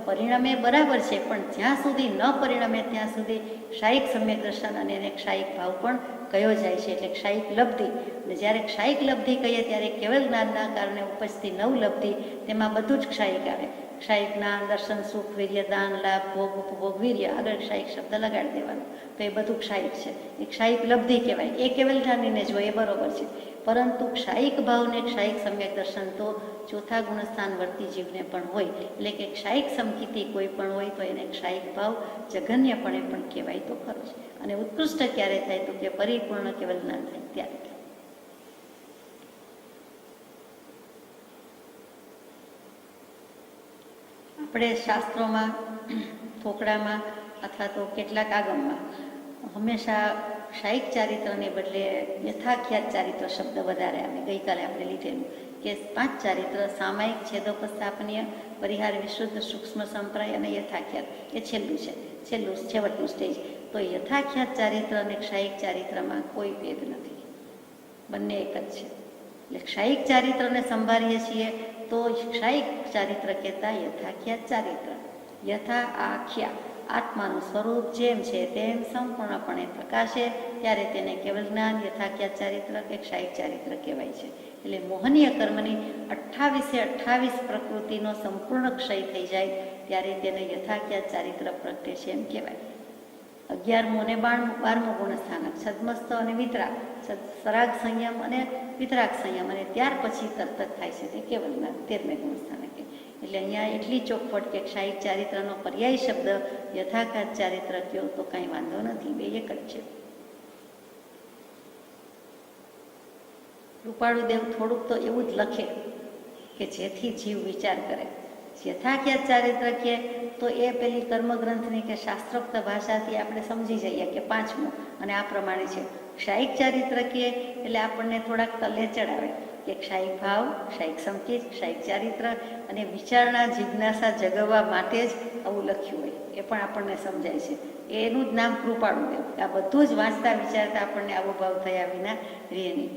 A: પરિણમે બરાબર છે, પણ જ્યાં સુધી ન પરિણમે ત્યાં સુધી ક્ષાયિક સમ્યક દર્શન અને એને ક્ષાયિક ભાવ પણ કયો જાય છે. એટલે ક્ષાયિક લબ્ધિ. અને જ્યારે ક્ષાયિક લબ્ધિ કહીએ ત્યારે કેવલ જ્ઞાનના કારણે ઉપજતી નવ લબ્ધિ, તેમાં બધું જ ક્ષાયિક આવે. ક્ષાયિક જ્ઞાન, દર્શન, સુખ, વીર્ય, દાન, લાભ, ભોગ, ઉપભોગ, વીર્ય, આગળ ક્ષાયિક શબ્દ લગાડી દેવાનો. તો એ બધું ક્ષાયિક છે. એ ક્ષાયિક લબ્ધિ કહેવાય. એ કેવલ જ્ઞાનીને જોઈએ બરોબર છે, પરંતુ ક્ષાયિક ભાવને ક્ષાયિક સમ્યક દર્શન તો ચોથા ગુણસ્થાન વર્તી જીવને પણ હોય. એટલે કે ક્ષાયિક સમકીતી કોઈ પણ હોય તો એને ક્ષાયિક ભાવ જઘન્યપણે પણ કહેવાય તો ખરો છે. અને ઉત્કૃષ્ટ ક્યારે થાય તો કે પરિપૂર્ણ કેવલ જ્ઞાન થાય ત્યારે થાય. આપણે શાસ્ત્રોમાં, થોકડામાં અથવા તો કેટલાક આગમમાં હંમેશા ક્ષાયિક ચારિત્રને બદલે યથાખ્યાત ચારિત્ર શબ્દ વધારે આવે. ગઈકાલે આપણે લીધેલું કે 5 ચારિત્ર: સામાયિક, છેદોપસ્થાપનીય, પરિહાર, વિશુદ્ધ, સૂક્ષ્મ સંપ્રાય અને યથાખ્યાત. એ છેલ્લું છે, છેવટનું સ્ટેજ. તો યથાખ્યાત ચારિત્ર અને ક્ષાયિક ચારિત્રમાં કોઈ ભેદ નથી, બંને એક જ છે. એટલે ક્ષાયિક ચારિત્રને સંભાળીએ છીએ તો ક્ષાયિક ચારિત્ર કહેતા યથાખ્યાત ચારિત્ર. યથા આખ્યા, આત્માનું સ્વરૂપ જેમ છે તેમ સંપૂર્ણપણે પ્રકાશે ત્યારે તેને કેવલ જ્ઞાન, યથાખ્યાત ચારિત્ર કે ક્ષાયિક ચારિત્ર કહેવાય છે. એટલે મોહનીય કર્મની 28 પ્રકૃતિનો સંપૂર્ણ ક્ષય થઈ જાય ત્યારે તેને યથાખ્યાત ચારિત્ર પ્રગટે છે એમ કહેવાય. 11મું અને 12મું ગુણસ્થાનક છદ્મસ્ત અને વિતરાગ, સરાગ સંયમ અને વિતરાગ સંયમ, અને ત્યાર પછી તરત થાય છે તે કેવલ જ્ઞાન 13મે ગુણસ્થાનક. એટલે અહીંયા એટલી ચોખવટ કે ક્ષાયિક ચારિત્રનો પર્યાય શબ્દ યથાખ્યાત ચારિત્ર કયો તો કાંઈ વાંધો નથી, બે એક જ છે. કૃપાળુદેવ થોડુંક તો એવું જ લખે કે જેથી જીવ વિચાર કરે. યથાખ્યાત ચારિત્ર કહે તો એ પેલી કર્મગ્રંથની કે શાસ્ત્રોક્ત ભાષાથી આપણે સમજી જઈએ કે 5મું અને આ પ્રમાણે છે. ક્ષાયિક ચારિત્ર કહે એટલે આપણને થોડાક તલેચડ આવે કે ક્ષાયિક ભાવ, ક્ષાયિક સંકેત, ક્ષાયિક ચારિત્ર અને વિચારણા જિજ્ઞાસા જગાવવા માટે જ આવું લખ્યું હોય એ પણ આપણને સમજાય છે. એનું જ નામ કૃપાળુદેવ. આ બધું જ વાંચતા વિચારતા આપણને આવો ભાવ થયા વિના રહે નહીં.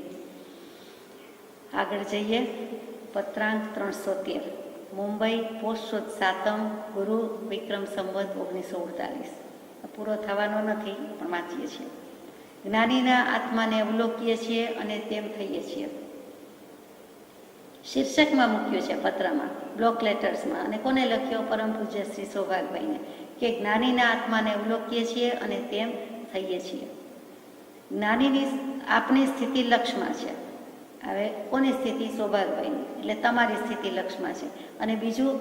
A: આગળ જઈએ. પત્રાંક 313 મુંબઈ પોષ સુદ 7મ ગુરુ વિક્રમ સંવત 1948. પૂરો થવાનો નથી પણ વાંચીએ છીએ. જ્ઞાનીના આત્માને અવલોકીએ છીએ અને તેમ થઈએ છીએ. શીર્ષકમાં મૂક્યું છે પત્રમાં, બ્લોક લેટર્સમાં. અને કોને લખ્યો? પરમ પૂજ્ય શ્રી સૌભાગભાઈને, કે જ્ઞાનીના આત્માને અવલોકીએ છીએ અને તેમ થઈએ છીએ. જ્ઞાનીની આપણી સ્થિતિ લક્ષમાં છે. હવે કોની સ્થિતિ? સૌભાગભાઈની. એટલે તમારી સ્થિતિ લક્ષમાં છે. અને બીજું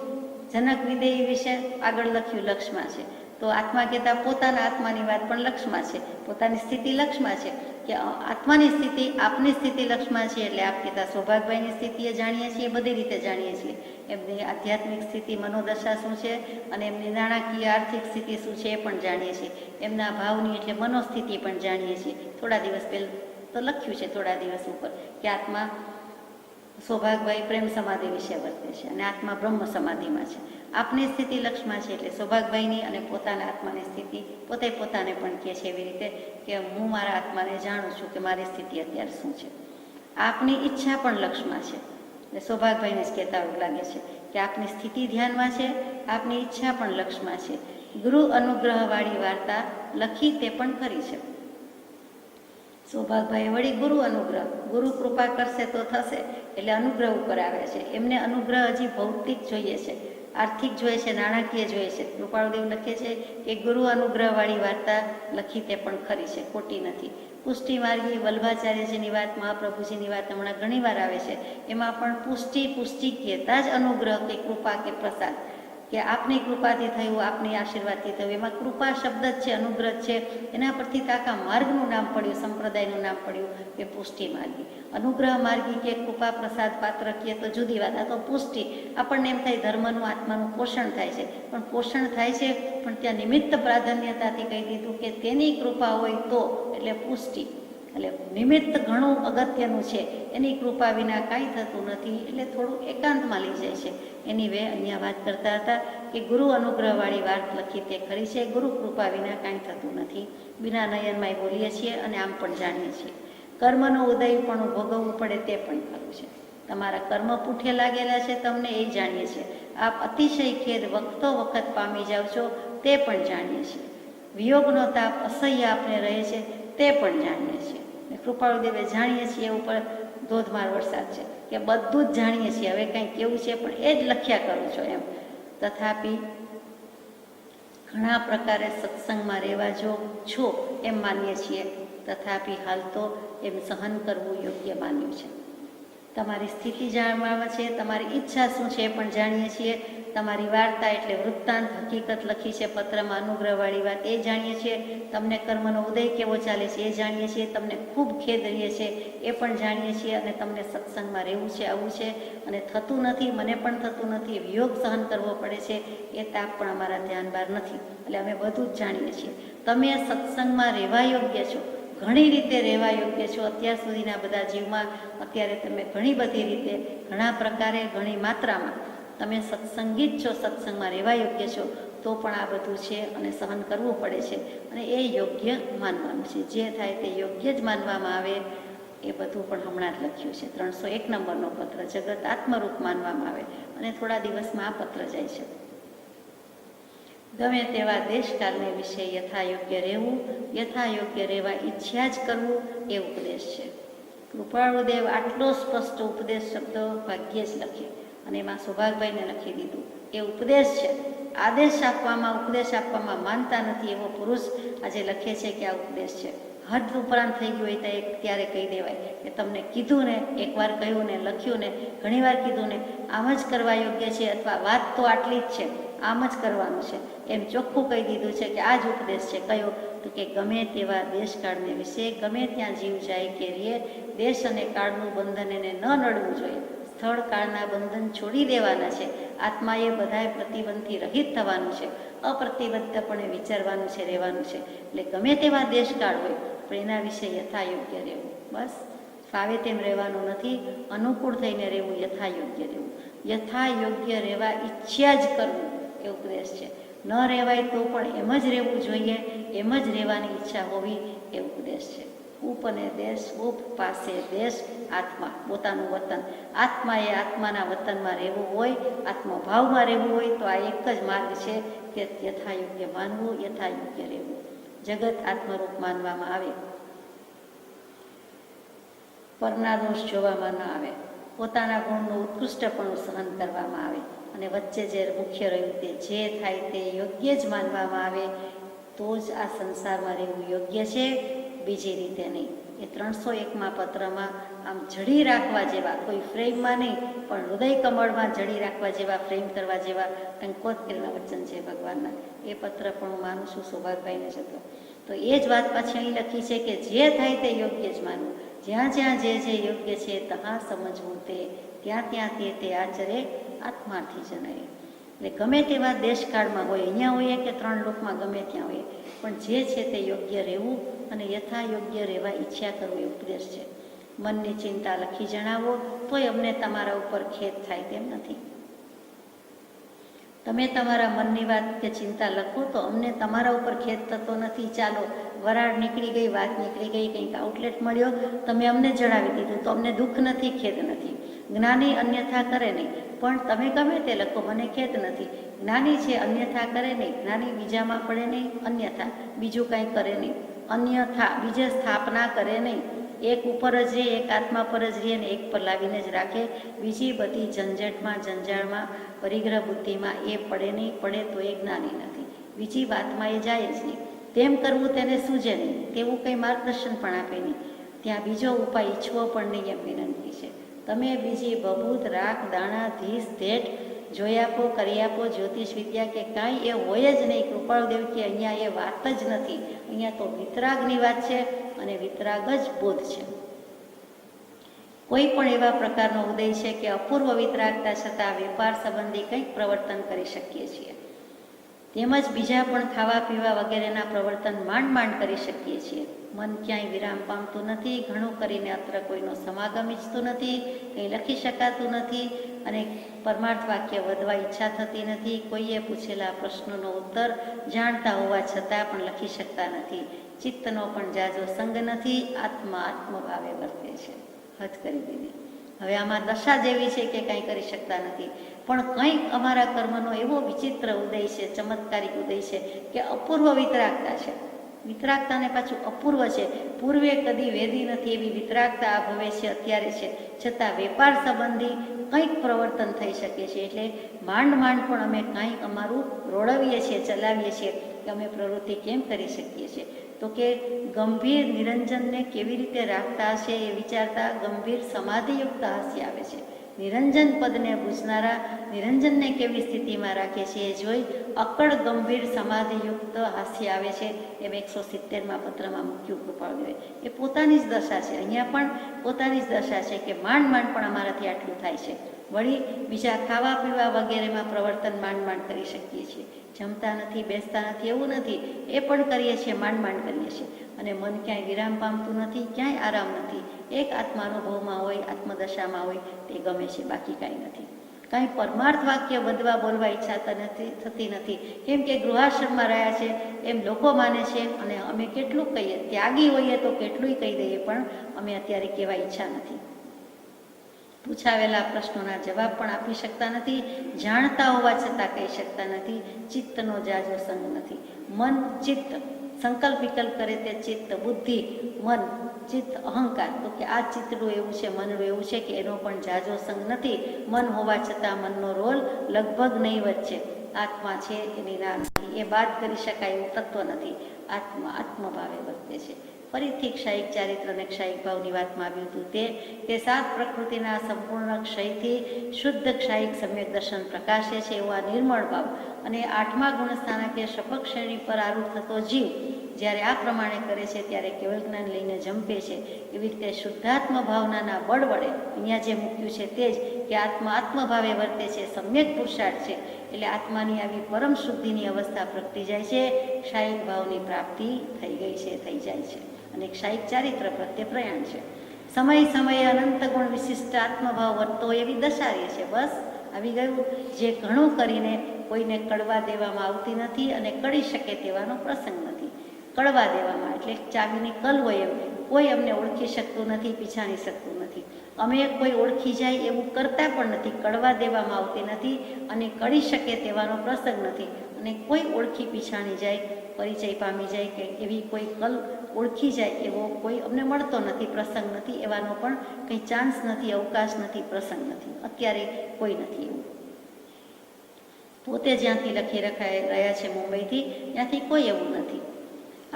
A: જનક વિદેહી વિશે આગળ લખ્યું લક્ષમાં છે. તો આત્મા કહેતા પોતાના આત્માની વાત પણ લક્ષમાં છે, પોતાની સ્થિતિ લક્ષમાં છે. કે આત્માની સ્થિતિ આપની સ્થિતિ લક્ષમાં છે. એટલે આપ કહેતા સૌભાગભાઈની સ્થિતિ એ જાણીએ છીએ, બધી રીતે જાણીએ છીએ. એમની આધ્યાત્મિક સ્થિતિ, મનોદશા શું છે અને એમની નાણાકીય આર્થિક સ્થિતિ શું છે એ પણ જાણીએ છીએ. એમના ભાવની એટલે મનોસ્થિતિ પણ જાણીએ છીએ. થોડા દિવસ પહેલાં તો લખ્યું છે, થોડા દિવસ ઉપર, કે આત્મા સૌભાગભાઈ પ્રેમ સમાધિ વિશે વર્તે છે અને આત્મા બ્રહ્મ સમાધિમાં છે. આપની સ્થિતિ લક્ષમાં છે એટલે સૌભાગભાઈની અને પોતાના આત્માની સ્થિતિ પોતે પોતાને પણ કહે છે એવી રીતે કે હું મારા આત્માને જાણું છું કે મારી સ્થિતિ અત્યારે શું છે. આપની ઈચ્છા પણ લક્ષમાં છે. એટલે સૌભાગભાઈને જ કહેતા એવું લાગે છે કે આપની સ્થિતિ ધ્યાનમાં છે, આપની ઈચ્છા પણ લક્ષમાં છે. ગુરુ અનુગ્રહવાળી વાર્તા લખી તે પણ કરી છે. સૌભાગભાઈ વળી ગુરુ અનુગ્રહ, ગુરુ કૃપા કરશે તો થશે એટલે અનુગ્રહ ઉપર આવ્યા છે. એમને અનુગ્રહ હજી ભૌતિક જોઈએ છે, આર્થિક જોઈએ છે, નાણાકીય જોઈએ છે. કૃપાળુદેવ લખે છે કે ગુરુ અનુગ્રહવાળી વાર્તા લખી તે પણ ખરી છે, ખોટી નથી. પુષ્ટિ માર્ગી વલ્ભાચાર્યજીની વાત, મહાપ્રભુજીની વાત હમણાં ઘણીવાર આવે છે. એમાં પણ પુષ્ટિ કહેતા જ અનુગ્રહ કે કૃપા કે પ્રસાદ, કે આપની કૃપાથી થયું, આપની આશીર્વાદથી થયું. એમાં કૃપા શબ્દ જ છે, અનુગ્રહ છે. એના પરથી આખા માર્ગનું નામ પડ્યું, સંપ્રદાયનું નામ પડ્યું કે પુષ્ટિ માર્ગી. અનુગ્રહ માર્ગી કે કૃપા પ્રસાદ પાત્ર કહીએ તો જુદી વાત. આ તો પુષ્ટિ. આપણને એમ થાય ધર્મનું આત્માનું પોષણ થાય છે, પણ પોષણ થાય છે પણ ત્યાં નિમિત્ત પ્રાધાન્યતાથી કહી દીધું કે તેની કૃપા હોય તો, એટલે પુષ્ટિ. એટલે નિમિત્ત ઘણું અગત્યનું છે. એની કૃપા વિના કાંઈ થતું નથી. એટલે થોડું એકાંતમાં લઈ જાય છે. એની અહીંયા વાત કરતા હતા કે ગુરુ અનુગ્રહવાળી વાત લખી તે ખરી છે. ગુરુ કૃપા વિના કાંઈ થતું નથી. બિના નયનમાં બોલીએ છીએ અને આમ પણ જાણીએ છીએ. કર્મનો ઉદય પણ ભોગવવું પડે તે પણ ખરું છે. તમારા કર્મ પૂઠે લાગેલા છે તમને એ જાણીએ છીએ. આપ અતિશય ખેદ વખતો વખત પામી જાઓ છો તે પણ જાણીએ છીએ. વિયોગનો તાપ અસહ્ય આપને રહે છે તે પણ જાણીએ છીએ. કૃપાળુદેવે જાણીએ છીએ ઉપર ધોધમાર વરસાદ છે કે બધું જ જાણીએ છીએ. હવે કંઈ કેવું છે પણ એ જ લખ્યા કરું છો એમ. તથાપી ઘણા પ્રકારે સત્સંગમાં રહેવા જો છો એમ માનીએ છીએ. તથાપી હાલ તો એમ સહન કરવું યોગ્ય માન્યું છે. તમારી સ્થિતિ જાણવા છે, તમારી ઈચ્છા શું છે એ પણ જાણીએ છીએ. તમારી વાર્તા એટલે વૃત્તાંત હકીકત લખી છે પત્રમાં, અનુગ્રહવાળી વાત એ જાણીએ છીએ. તમને કર્મનો ઉદય કેવો ચાલે છે એ જાણીએ છીએ. તમને ખૂબ ખેદ રહીએ છે એ પણ જાણીએ છીએ. અને તમને સત્સંગમાં રહેવું છે, આવું છે અને થતું નથી, મને પણ થતું નથી, વિયોગ સહન કરવો પડે છે એ તાપ પણ અમારા ધ્યાન બહાર નથી. એટલે અમે બધું જ જાણીએ છીએ. તમે સત્સંગમાં રહેવા યોગ્ય છો, ઘણી રીતે રહેવા યોગ્ય છો. અત્યાર સુધીના બધા જીવમાં અત્યારે તમે ઘણી બધી રીતે, ઘણા પ્રકારે, ઘણી માત્રામાં તમે સત્સંગી જ છો, સત્સંગમાં રહેવા યોગ્ય છો. તો પણ આ બધું છે અને સહન કરવું પડે છે અને એ યોગ્ય માનવાનું છે. જે થાય તે યોગ્ય જ માનવામાં આવે. એ બધું પણ હમણાં જ લખ્યું છે. 301 નંબરનો પત્ર, જગત આત્મરૂપ માનવામાં આવે. અને થોડા દિવસમાં આ પત્ર જાય છે. ગમે તેવા દેશકાલને વિશે યથાયોગ્ય રહેવું, યથાયોગ્ય રહેવા ઈચ્છા જ કરવું એ ઉપદેશ છે. કૃપાળુદેવ આટલો સ્પષ્ટ ઉપદેશ શબ્દો ભાગ્યે જ લખે અને એમાં સૌભાગભાઈને લખી દીધું. એ ઉપદેશ છે. આદેશ આપવામાં, ઉપદેશ આપવામાં માનતા નથી એવો પુરુષ આજે લખે છે કે આ ઉપદેશ છે. હદ ઉપરાંત થઈ ગયું હોય તો ત્યારે કહી દેવાય કે તમને કીધું ને, એકવાર કહ્યું ને, લખ્યું ને, ઘણીવાર કીધું ને, આમ જ કરવા યોગ્ય છે અથવા વાત તો આટલી જ છે, આમ જ કરવાનું છે એમ ચોખ્ખું કહી દીધું છે કે આ જ ઉપદેશ છે. કયો? તો કે ગમે તેવા દેશકાળને વિશે ગમે ત્યાં જીવ જાય કે રહે, દેશ અને કાળનું બંધન એને ન નડવું જોઈએ. સ્થળ કાળના બંધન છોડી દેવાના છે. આત્માએ બધાય પ્રતિબંધથી રહિત થવાનું છે. અપ્રતિબદ્ધપણે વિચારવાનું છે, રહેવાનું છે. એટલે ગમે તેવા દેશકાળ હોય પણ એના વિશે યથાયોગ્ય રહેવું. બસ ફાવે તેમ રહેવાનું નથી, અનુકૂળ થઈને રહેવું, યથાયોગ્ય રહેવું. યથાયોગ્ય રહેવા ઈચ્છ્યા જ કરવું એ ઉપદેશ છે. ન રહેવાય તો પણ એમ જ રહેવું જોઈએ, એમ જ રહેવાની ઈચ્છા હોવી એ ઉપદેશ છે. ઉપ અને દેશ, ઉપ પાસે દેશ, આત્મા પોતાનું વતન. આત્માએ આત્માના વતનમાં રહેવું હોય, આત્મભાવમાં રહેવું હોય તો આ એક જ માર્ગ છે કે યથાયોગ્ય માનવું, યથાયોગ્ય રહેવું. જગત આત્મરૂપ માનવામાં આવે, પરના દોષ જોવામાં ન આવે, પોતાના ગુણનું ઉત્કૃષ્ટપણું સહન કરવામાં આવે અને વચ્ચે જે મુખ્ય રહ્યું તે જે થાય તે યોગ્ય જ માનવામાં આવે તો જ આ સંસારમાં રહેવું યોગ્ય છે, બીજી રીતે નહીં. એ 301માં પત્રમાં આમ જડી રાખવા જેવા, કોઈ ફ્રેમમાં નહીં પણ હૃદય કમળમાં જડી રાખવા જેવા, ફ્રેમ કરવા જેવા ટંકોત કરેલા વચન છે ભગવાનના. એ પત્ર પણ હું માનું છું સૌભાગભાઈને જ હતો. તો એ જ વાત પાછી અહીં લખી છે કે જે થાય તે યોગ્ય જ માનવું. જ્યાં જ્યાં જે જે યોગ્ય છે તહાં સમજવું તે, ત્યાં ત્યાં તે આચરે આત્માર્થી જણાય. એટલે ગમે તેવા દેશકાળમાં હોય, અહીંયા હોઈએ કે 3 લોકમાં ગમે ત્યાં હોઈએ, પણ જે છે તે યોગ્ય રહેવું અને યથાયોગ્ય રહેવા ઈચ્છા કરવું એ ઉપદેશ છે. મનની ચિંતા લખી જણાવો તોય અમને તમારા ઉપર ખેદ થાય તેમ નથી. તમે તમારા મનની વાત કે ચિંતા લખો તો અમને તમારા ઉપર ખેદ થતો નથી. ચાલો વરાળ નીકળી ગઈ, વાત નીકળી ગઈ, કંઈક આઉટલેટ મળ્યો, તમે અમને જણાવી દીધું તો અમને દુઃખ નથી, ખેદ નથી. જ્ઞાની અન્યથા કરે નહીં, પણ તમે ગમે તે લખો, મને ખેદ નથી. જ્ઞાની છે અન્યથા કરે નહીં, જ્ઞાની બીજામાં પડે નહીં, અન્યથા બીજું કાંઈ કરે નહીં, અન્યથા બીજે સ્થાપના કરે નહીં. એક ઉપર જ રહે, એક આત્મા પર જ રહે ને એક પર લાવીને જ રાખે. બીજી બધી ઝંઝટમાં, જંજાળમાં, પરિગ્રહ બુદ્ધિમાં એ પડે નહીં. પડે તો એ જ્ઞાની નથી, બીજી વાતમાં એ જાય જ નહીં. તેમ કરવું તેને સૂઝે નહીં, તેવું કંઈ માર્ગદર્શન પણ આપે નહીં. ત્યાં બીજો ઉપાય ઈચ્છવો પણ નહીં એમ વિનંતી છે. તમે બીજી બબૂત, રાખ, દાણા, ધીસ, ધેટ જોઈ આપો, કરી આપો, જ્યોતિષ વિદ્યા કે કાંઈ એ હોય જ નહીં. કૃપાળુદેવ કે અહીંયા એ વાત જ નથી. અહીંયા તો વિતરાગની વાત છે અને વિતરાગ જ બોધ છે. કોઈ પણ એવા પ્રકારનો ઉદય છે કે અપૂર્વ વિતરાગતા છતાં વેપાર સંબંધી કંઈક પ્રવર્તન કરી શકીએ છીએ. તેમજ બીજા પણ ખાવા પીવા વગેરેના પ્રવર્તન માંડ કરી શકીએ છીએ. મન ક્યાંય વિરામ પામતું નથી, ઘણું કરીને અત્ર કોઈનો સમાગમ ઈચ્છતું નથી, કંઈ લખી શકાતું નથી અને પરમાર્થ વાક્ય વધવા ઈચ્છા થતી નથી. કોઈએ પૂછેલા પ્રશ્નોનો ઉત્તર જાણતા હોવા છતાં પણ લખી શકતા નથી. ચિત્તનો પણ જાજો સંગ નથી, આત્મભાવે વર્તે છે. હદ કરી દીધી. હવે આમાં દશા જેવી છે કે કંઈ કરી શકતા નથી, પણ કંઈક અમારા કર્મનો એવો વિચિત્ર ઉદય છે, ચમત્કારિક ઉદય છે કે અપૂર્વ વિતરાગતા છે. વિતરાગતાને પાછું અપૂર્વ છે, પૂર્વે કદી વેદી નથી એવી વિતરાગતા આ ભવે છે, અત્યારે છે, છતાં વેપાર સંબંધી કંઈક પ્રવર્તન થઈ શકે છે. એટલે માંડ પણ અમે કાંઈક અમારું રોડવીએ છીએ, ચલાવીએ છીએ કે અમે પ્રવૃત્તિ કેમ કરી શકીએ છીએ. તો કે ગંભીર નિરંજનને કેવી રીતે રાખતા હશે એ વિચારતા ગંભીર સમાધિયુક્ત હાસ્ય આવે છે. નિરંજન પદને બૂઝનારા નિરંજનને કેવી સ્થિતિમાં રાખે છે એ જોઈ અકળ ગંભીર સમાધિયુક્ત હાસ્ય આવે છે. એમ 170માં પત્રમાં મૂક્યું કૃપાળુદેવે. એ પોતાની જ દશા છે, અહીંયા પણ પોતાની જ દશા છે કે માંડ પણ અમારાથી આટલું થાય છે. વળી બીજા ખાવા પીવા વગેરેમાં પ્રવર્તન માંડ કરી શકીએ છીએ. જમતા નથી, બેસતા નથી એવું નથી, એ પણ કરીએ છીએ, માંડ કરીએ છીએ. અને મન ક્યાંય વિરામ પામતું નથી, ક્યાંય આરામ નથી. એક આત્માનુભવમાં હોય, આત્મદશામાં હોય તે ગમે છે, બાકી કાંઈ નથી. કાંઈ પરમાર્થ વાક્ય વધવા બોલવા ઈચ્છા થતી નથી. કેમ કે ગૃહાશ્રમમાં રહ્યા છે એમ લોકો માને છે અને અમે કેટલું કહીએ, ત્યાગી હોઈએ તો કેટલુંય કહી દઈએ, પણ અમે અત્યારે કહેવા ઈચ્છા નથી. પૂછાવેલા પ્રશ્નોના જવાબ પણ આપી શકતા નથી, જાણતા હોવા છતાં કહી શકતા નથી. ચિત્તનો જાજો સંગ નથી. મન, ચિત્ત સંકલ્પ વિકલ્પ કરે તે ચિત્ત, બુદ્ધિ, મન, ચિત્ત, અહંકાર. તો કે આ ચિત્તનું એવું છે, મનનું એવું છે કે એનો પણ જાજો સંગ નથી. મન હોવા છતાં મનનો રોલ લગભગ નહીવત છે. આત્મા છે એની ના નથી, એ બાદ કરી શકાય એવું તત્વ નથી. આત્મભાવે વર્તે છે. ફરીથી ક્ષાયિક ચારિત્ર અને ક્ષાયિક ભાવની વાતમાં આવ્યું હતું તે 7 પ્રકૃતિના સંપૂર્ણ ક્ષયથી શુદ્ધ ક્ષાયિક સમ્યક દર્શન પ્રકાશે છે એવો આ નિર્મળ ભાવ અને 8મા ગુણસ્થાનકે શપક શ્રેણી પર આરૂઢ થતો જીવ જ્યારે આ પ્રમાણે કરે છે ત્યારે કેવળ જ્ઞાન લઈને જંપે છે. એવી રીતે શુદ્ધાત્મ ભાવનાના બળ વડે અહીંયા જે મૂક્યું છે તે જ કે આત્મભાવે વર્તે છે, સમ્યક પુરુષાર્થ છે, એટલે આત્માની આવી પરમ શુદ્ધિની અવસ્થા પ્રગટી જાય છે. ક્ષાયિક ભાવની પ્રાપ્તિ થઈ જાય છે અને ક્ષાયિક ચારિત્ર પ્રત્યે પ્રયાણ છે. સમયે અનંત ગુણ વિશિષ્ટ આત્મભાવ વર્તો એવી દશારીએ છે. બસ આવી ગયું. જે ઘણું કરીને કોઈને કડવા દેવામાં આવતી નથી અને કળી શકે તેવાનો પ્રસંગ નથી. કડવા દેવામાં એટલે ચાવીની કલ હોય એમ કોઈ અમને ઓળખી શકતું નથી, પીછાણી શકતું નથી. અમે કોઈ ઓળખી જાય એવું કરતા પણ નથી. કડવા દેવામાં આવતી નથી અને કળી શકે તેવાનો પ્રસંગ નથી. અને કોઈ ઓળખી પીછાણી જાય, પરિચય પામી જાય કે એવી કોઈ કલ ઓળખી જાય એવો કોઈ અમને મળતો નથી, પ્રસંગ નથી. એવાનો પણ કંઈ ચાન્સ નથી, અવકાશ નથી, પ્રસંગ નથી. અત્યારે કોઈ નથી એવું. પોતે જ્યાંથી લખી રહ્યા છે મુંબઈથી, ત્યાંથી કોઈ એવું નથી.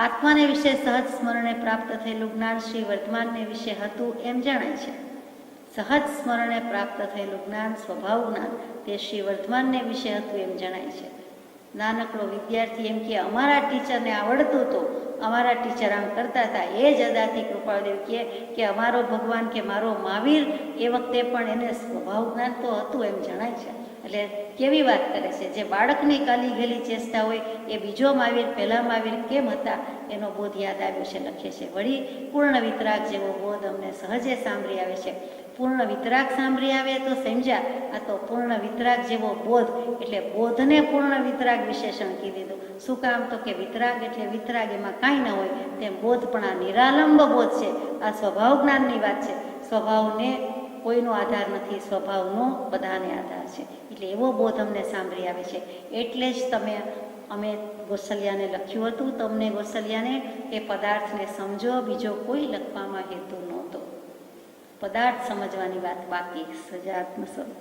A: આત્માને વિશે સહજ સ્મરણે પ્રાપ્ત થયેલું જ્ઞાન શ્રી વર્તમાનને વિશે હતું એમ જણાય છે. સહજ સ્મરણે પ્રાપ્ત થયેલું જ્ઞાન, સ્વભાવ જ્ઞાન, તે શ્રી વર્તમાનને વિશે હતું એમ જણાય છે. નાનકડો વિદ્યાર્થી એમ કે અમારા ટીચરને આવડતું હતું, અમારા ટીચર આમ કરતા હતા, એ જ અદાથી કૃપાળદેવ કહે કે અમારો ભગવાન કે મારો મહાવીર એ વખતે પણ એને સ્વભાવ જ્ઞાન તો હતું એમ જણાય છે. એટલે કેવી વાત કરે છે. જે બાળકની કાલી ગયેલી ચેષ્ટા હોય એ બીજો મહાવીર, પહેલા મહાવીર કેમ હતા એનો બોધ યાદ આવ્યો છે, લખે છે. વળી પૂર્ણ વિતરાગ જેવો બોધ અમને સહજે સાંભળી આવે છે. પૂર્ણ વિતરાગ સાંભળી આવે તો સમજ્યા, આ તો પૂર્ણ વિતરાગ જેવો બોધ એટલે બોધને પૂર્ણ વિતરાગ વિશેષણ કીધું દીધું. શું કામ? તો કે વિતરાગ એટલે વિતરાગ, એમાં કાંઈ ન હોય તેમ બોધ પણ આ નિરાલંબ બોધ છે. આ સ્વભાવ જ્ઞાનની વાત છે. સ્વભાવને કોઈનો આધાર નથી, સ્વભાવનો બધાને આધાર છે. એટલે એવો બોધ અમને સાંભળી આવે છે. એટલે જ અમે ગોસલિયાને લખ્યું હતું, તમને ગોસલિયાને એ પદાર્થને સમજો, બીજો કોઈ લખવામાં હેતુ નહોતો. પદાર્થ સમજવાની વાત બાકી. સજાત્મ સ્વરૂપ